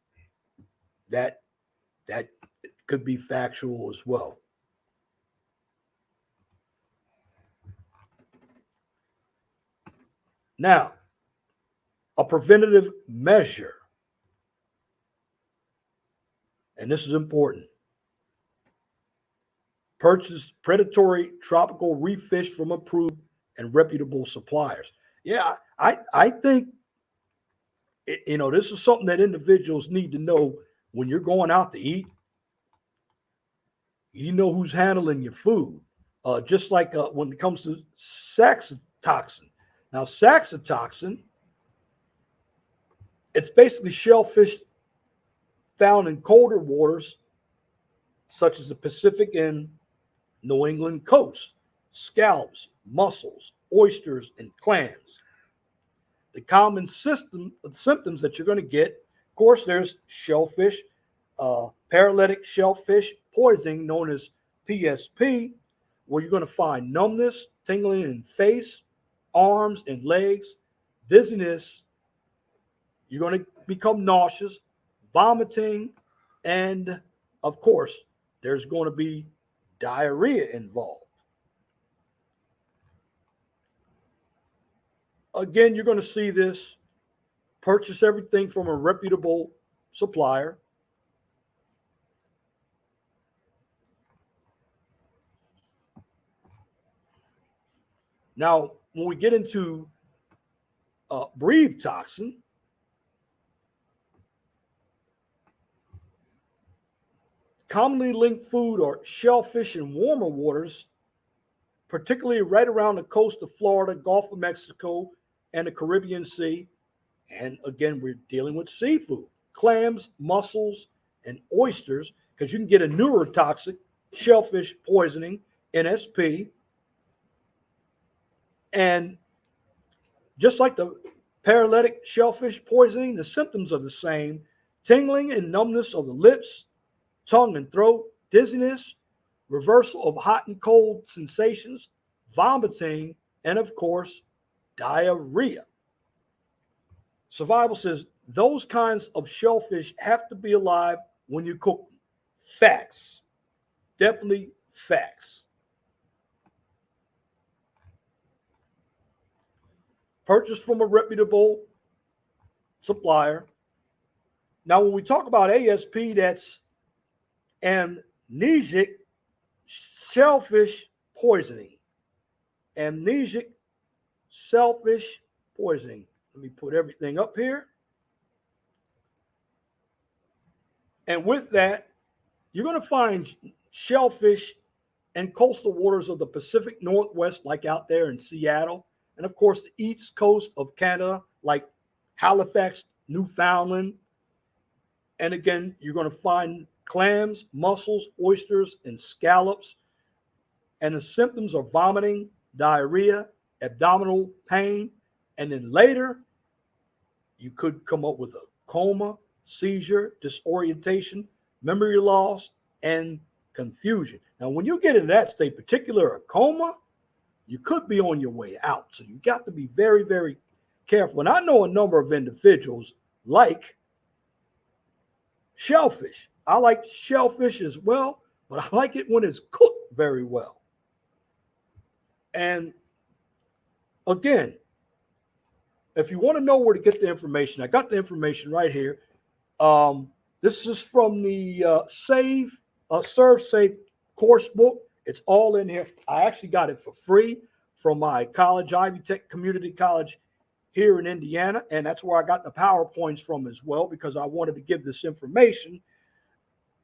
That could be factual as well. Now, a preventative measure, and this is important. Purchase predatory tropical reef fish from approved and reputable suppliers. Yeah, I think this is something that individuals need to know when you're going out to eat. You know who's handling your food. Just like when it comes to saxotoxin. Now, saxotoxin, it's basically shellfish found in colder waters, such as the Pacific and New England coast, scallops, mussels, oysters, and clams. The common symptoms that you're going to get, of course, there's shellfish, paralytic shellfish poisoning known as PSP, where you're going to find numbness, tingling in face, arms, and legs, dizziness. You're going to become nauseous, vomiting, and of course, there's going to be diarrhea involved. Again, you're going to see this. Purchase everything from a reputable supplier. Now, when we get into breathe toxin, Commonly linked food are shellfish in warmer waters, particularly right around the coast of Florida, Gulf of Mexico, and the Caribbean Sea. And again, we're dealing with seafood, clams, mussels, and oysters, because you can get a neurotoxic shellfish poisoning, NSP. And just like the paralytic shellfish poisoning, the symptoms are the same: tingling and numbness of the lips, tongue and throat, dizziness, reversal of hot and cold sensations, vomiting, and of course, diarrhea. Survival says those kinds of shellfish have to be alive when you cook them. Facts. Definitely facts. Purchase from a reputable supplier. Now, when we talk about ASP, that's amnesic shellfish poisoning. Amnesic shellfish poisoning. Let me put everything up here. And with that, you're going to find shellfish in coastal waters of the Pacific Northwest, like out there in Seattle, and of course the east coast of Canada, like Halifax, Newfoundland. And again, you're going to find clams, mussels, oysters, and scallops. And the symptoms are vomiting, diarrhea, abdominal pain, and then later you could come up with a coma, seizure, disorientation, memory loss, and confusion. Now, when you get in that state, particularly a coma, you could be on your way out. So you got to be very, very careful. And I know a number of individuals like shellfish. I like shellfish as well, but I like it when it's cooked very well. And again, if you want to know where to get the information, I got the information right here. This is from the Serve Safe course book. It's all in here. I actually got it for free from my college, Ivy Tech Community College here in Indiana. And that's where I got the PowerPoints from as well, because I wanted to give this information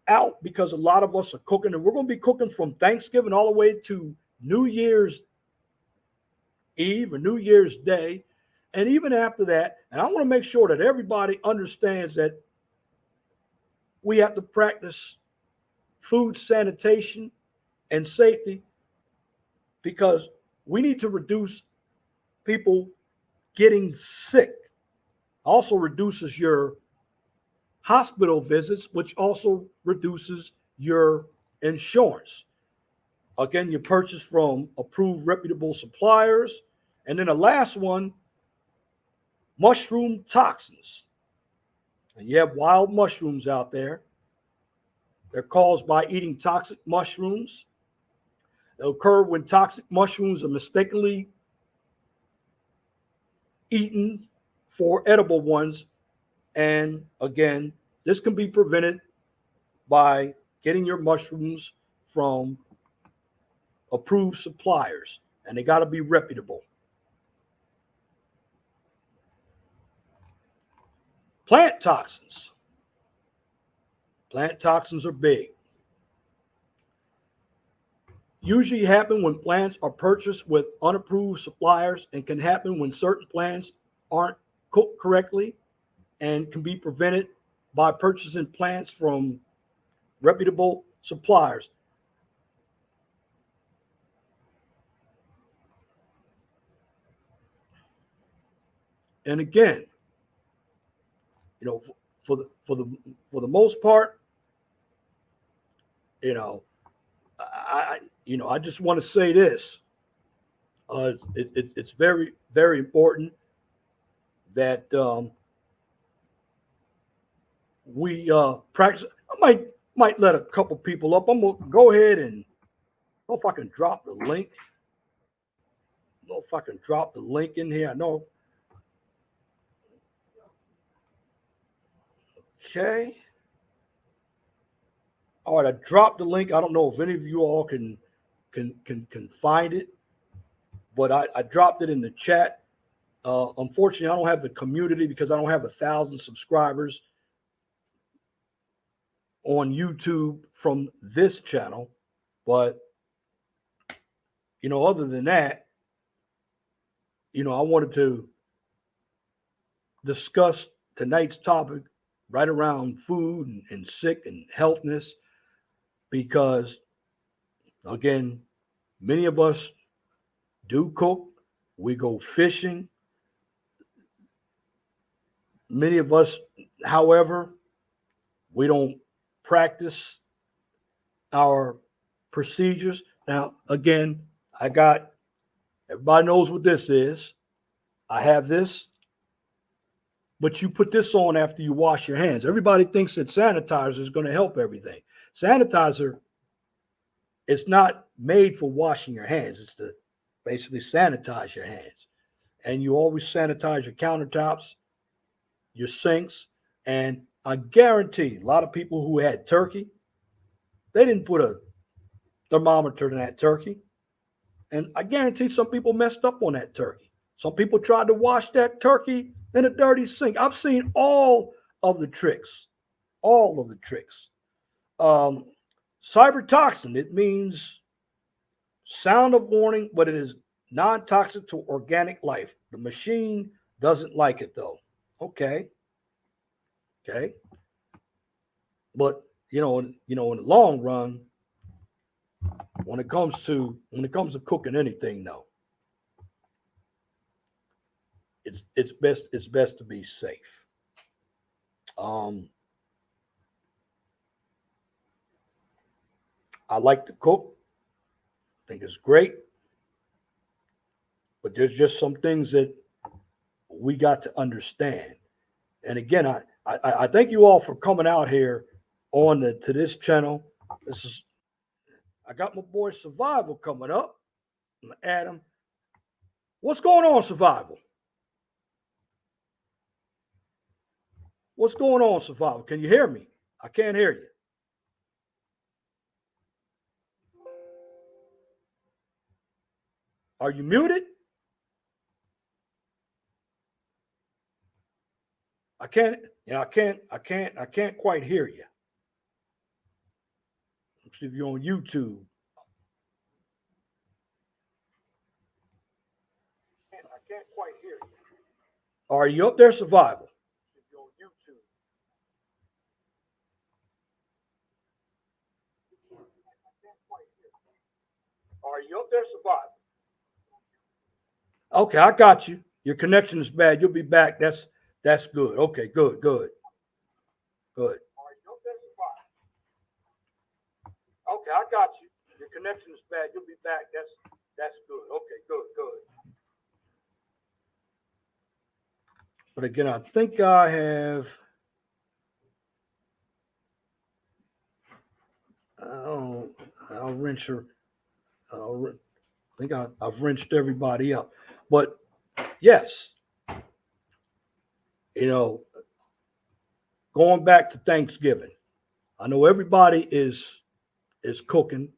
out, because a lot of us are cooking, and we're going to be cooking from Thanksgiving all the way to New Year's Eve or New Year's Day. And even after that, and I want to make sure that everybody understands that we have to practice food sanitation and safety, because we need to reduce people getting sick. Also reduces your hospital visits, which also reduces your insurance. Again, you purchase from approved reputable suppliers. And then the last one, mushroom toxins. And you have wild mushrooms out there. They're caused by eating toxic mushrooms. They occur when toxic mushrooms are mistakenly eaten for edible ones. And again, this can be prevented by getting your mushrooms from approved suppliers, and they got to be reputable. Plant toxins. Plant toxins are big. Usually happen when plants are purchased with unapproved suppliers, and can happen when certain plants aren't cooked correctly, and can be prevented by purchasing plants from reputable suppliers. And again, you know, for the most part, I just want to say this. It's very, very important that we practice. I might let a couple people up. I'm gonna go ahead and I don't know if I can drop the link. I don't know if I can drop the link in here. I know. Okay. All right, I dropped the link. I don't know if any of you all can find it, but I dropped it in the chat. Unfortunately, I don't have the community because I don't have 1,000 subscribers on YouTube from this channel. But, other than that, I wanted to discuss tonight's topic right around food and sick and healthness, because, again, many of us do cook. We go fishing. Many of us, however, we don't practice our procedures. Now, again, everybody knows what this is. I have this, but you put this on after you wash your hands. Everybody thinks that sanitizer is going to help everything. Sanitizer, it's not made for washing your hands. It's to basically sanitize your hands. And you always sanitize your countertops, your sinks. And I guarantee a lot of people who had turkey, they didn't put a thermometer in that turkey. And I guarantee some people messed up on that turkey. Some people tried to wash that turkey in a dirty sink. I've seen all of the tricks. Saxotoxin, it means sound of warning, but it is non-toxic to organic life. The machine doesn't like it, though. Okay. But in the long run, when it comes to cooking anything, no, it's best to be safe. I like to cook. I think it's great. But there's just some things that we got to understand. And again, I thank you all for coming out here to this channel. I got my boy Survival coming up. Adam, what's going on, Survival? What's going on, Survival? Can you hear me? I can't hear you. Are you muted? I can't quite hear you. Let's see if you're on YouTube. I can't quite hear you. Are you up there, Survival? If you're on YouTube. Are you up there, Survival? Okay, I got you. Your connection is bad. You'll be back. That's good. Okay, good. Okay, I got you. Your connection is bad. You'll be back. That's good. Okay, good. But again, I think I have. I'll wrench her. I think I've wrenched everybody up. But yes, going back to Thanksgiving, I know everybody is cooking.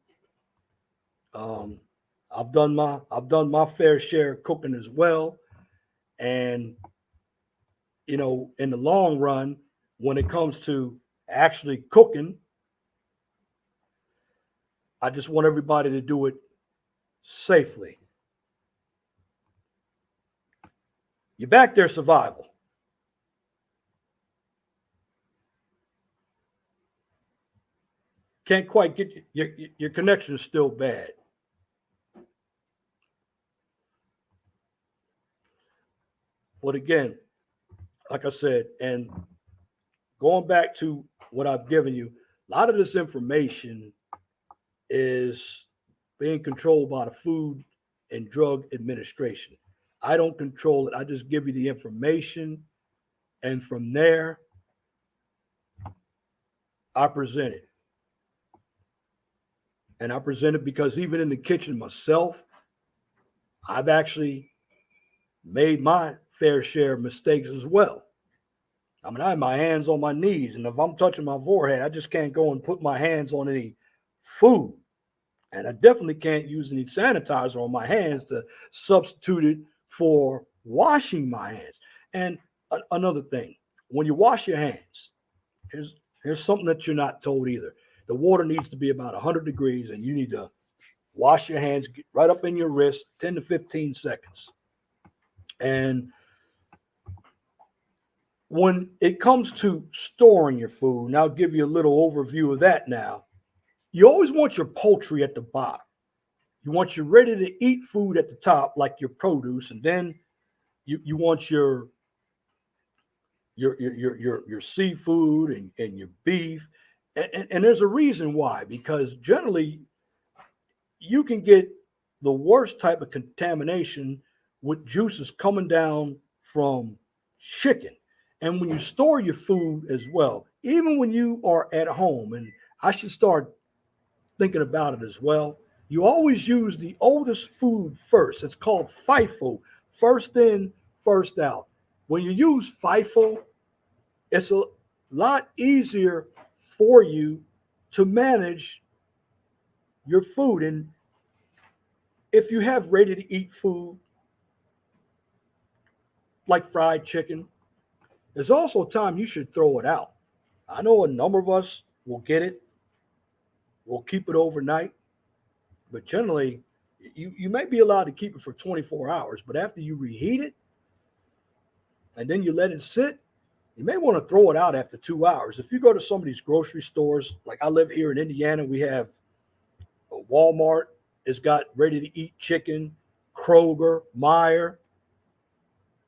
I've done my fair share of cooking as well, and in the long run, when it comes to actually cooking, I just want everybody to do it safely. You back there, Survival? Can't quite get your connection is still bad. But again, like I said, and going back to what I've given you, a lot of this information is being controlled by the Food and Drug Administration. I don't control it. I just give you the information, and from there, I present it. And I present it because even in the kitchen myself, I've actually made my fair share of mistakes as well. I mean, I have my hands on my knees, and if I'm touching my forehead, I just can't go and put my hands on any food. And I definitely can't use any sanitizer on my hands to substitute it for washing my hands. And another thing, when you wash your hands, Here's something that you're not told either. The water needs to be about 100 degrees, and you need to wash your hands right up in your wrist, 10 to 15 seconds. And when it comes to storing your food, and I'll give you a little overview of that now, you always want your poultry at the bottom. You want your ready to eat food at the top, like your produce, and then you want your seafood and your beef. And there's a reason why, because generally you can get the worst type of contamination with juices coming down from chicken. And when you store your food as well, even when you are at home, and I should start thinking about it as well, you always use the oldest food first. It's called FIFO, first in, first out. When you use FIFO, it's a lot easier for you to manage your food. And if you have ready to eat food like fried chicken, there's also a time you should throw it out. I know a number of us will get it, we'll keep it overnight, but generally you may be allowed to keep it for 24 hours, but after you reheat it and then you let it sit, you may want to throw it out after 2 hours. If you go to some of these grocery stores, like I live here in Indiana, we have a Walmart. It's got ready to eat chicken, Kroger, Meyer.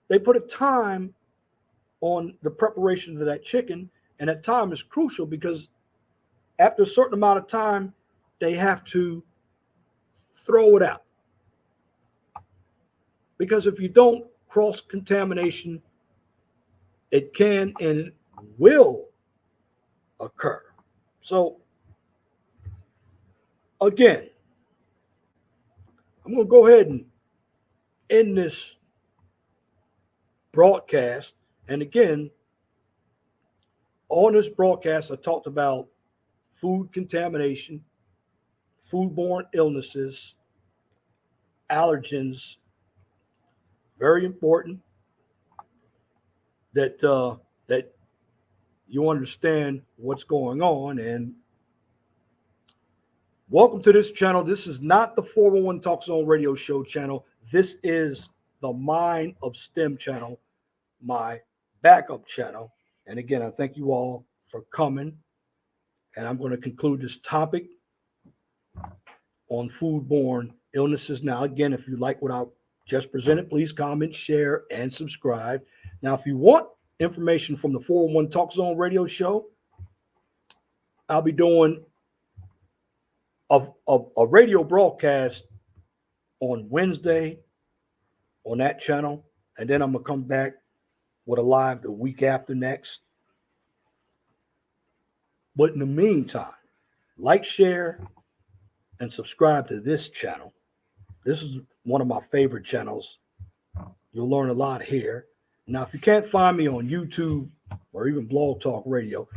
They put a time on the preparation of that chicken, and that time is crucial because after a certain amount of time, they have to throw it out. Because if you don't, cross contamination, it can and will occur. So, again, I'm going to go ahead and end this broadcast. And again, on this broadcast, I talked about food contamination, foodborne illnesses, allergens. Very important that that you understand what's going on. And welcome to this channel. This is not the 411 Talk Zone radio show channel. This is the Mind of STEM channel, my backup channel. And again, I thank you all for coming. And I'm going to conclude this topic on foodborne illnesses. Now, again, if you like what I just presented, please comment, share, and subscribe. Now, if you want information from the 401 Talk Zone radio show, I'll be doing a radio broadcast on Wednesday on that channel. And then I'm going to come back with a live the week after next. But in the meantime, like, share, and subscribe to this channel. This is one of my favorite channels. You'll learn a lot here. Now, if you can't find me on YouTube or even Blog Talk Radio,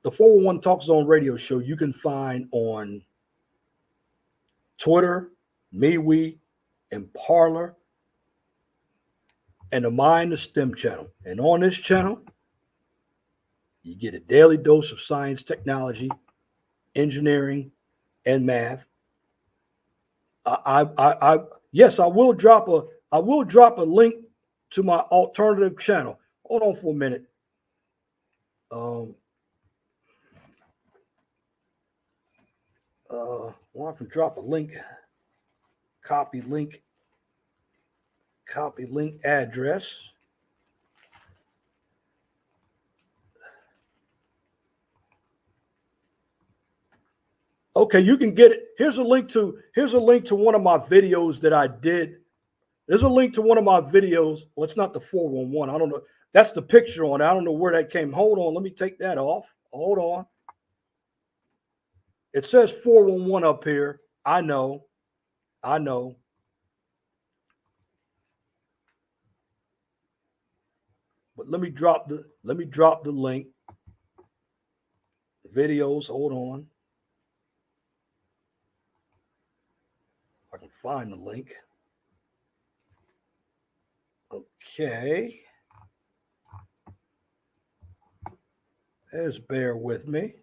the 401 Talk Zone radio show you can find on Twitter, MeWe, and Parler, and the Mind of STEM channel. And on this channel, you get a daily dose of science, technology, engineering, and math. Yes, I will drop a link to my alternative channel. Hold on for a minute. Well, I can drop a link. Copy link address. Okay, you can get it. Here's a link to one of my videos that I did. There's a link to one of my videos. Well, it's not the 411. I don't know. That's the picture on it. I don't know where that came. Hold on. Let me take that off. Hold on. It says 411 up here. I know. But let me drop the link. The videos. Hold on. I can find the link. Okay. Just bear with me.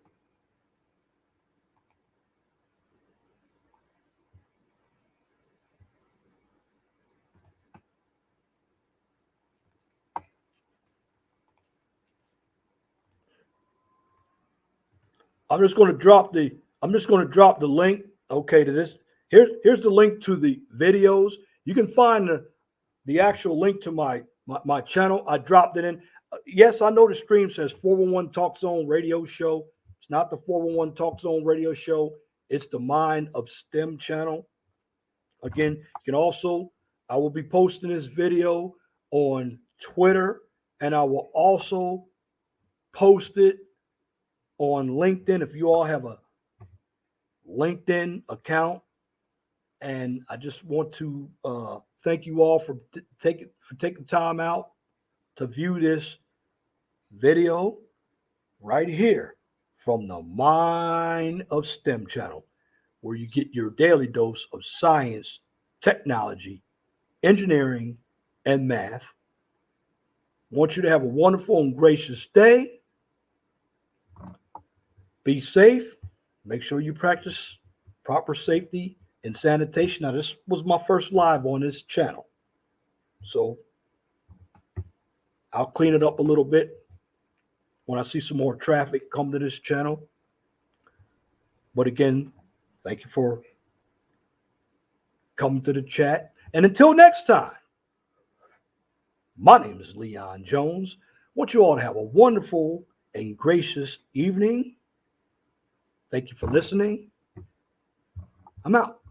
I'm just going to drop the link, okay, to this. Here's the link to the videos. You can find the actual link to my channel. I dropped it in. Yes, I know the stream says 411 Talk Zone Radio Show. It's not the 411 Talk Zone Radio Show. It's the Mind of STEM channel. Again, you can also, I will be posting this video on Twitter, and I will also post it on LinkedIn if you all have a LinkedIn account. And I just want to thank you all for taking time out to view this video right here from the Mind of STEM channel, where you get your daily dose of science, technology, engineering, and math. I want you to have a wonderful and gracious day. Be safe. Make sure you practice proper safety and sanitation. Now, this was my first live on this channel, so I'll clean it up a little bit when I see some more traffic come to this channel. But again, thank you for coming to the chat. And until next time, my name is Leon Jones. I want you all to have a wonderful and gracious evening. Thank you for listening. I'm out.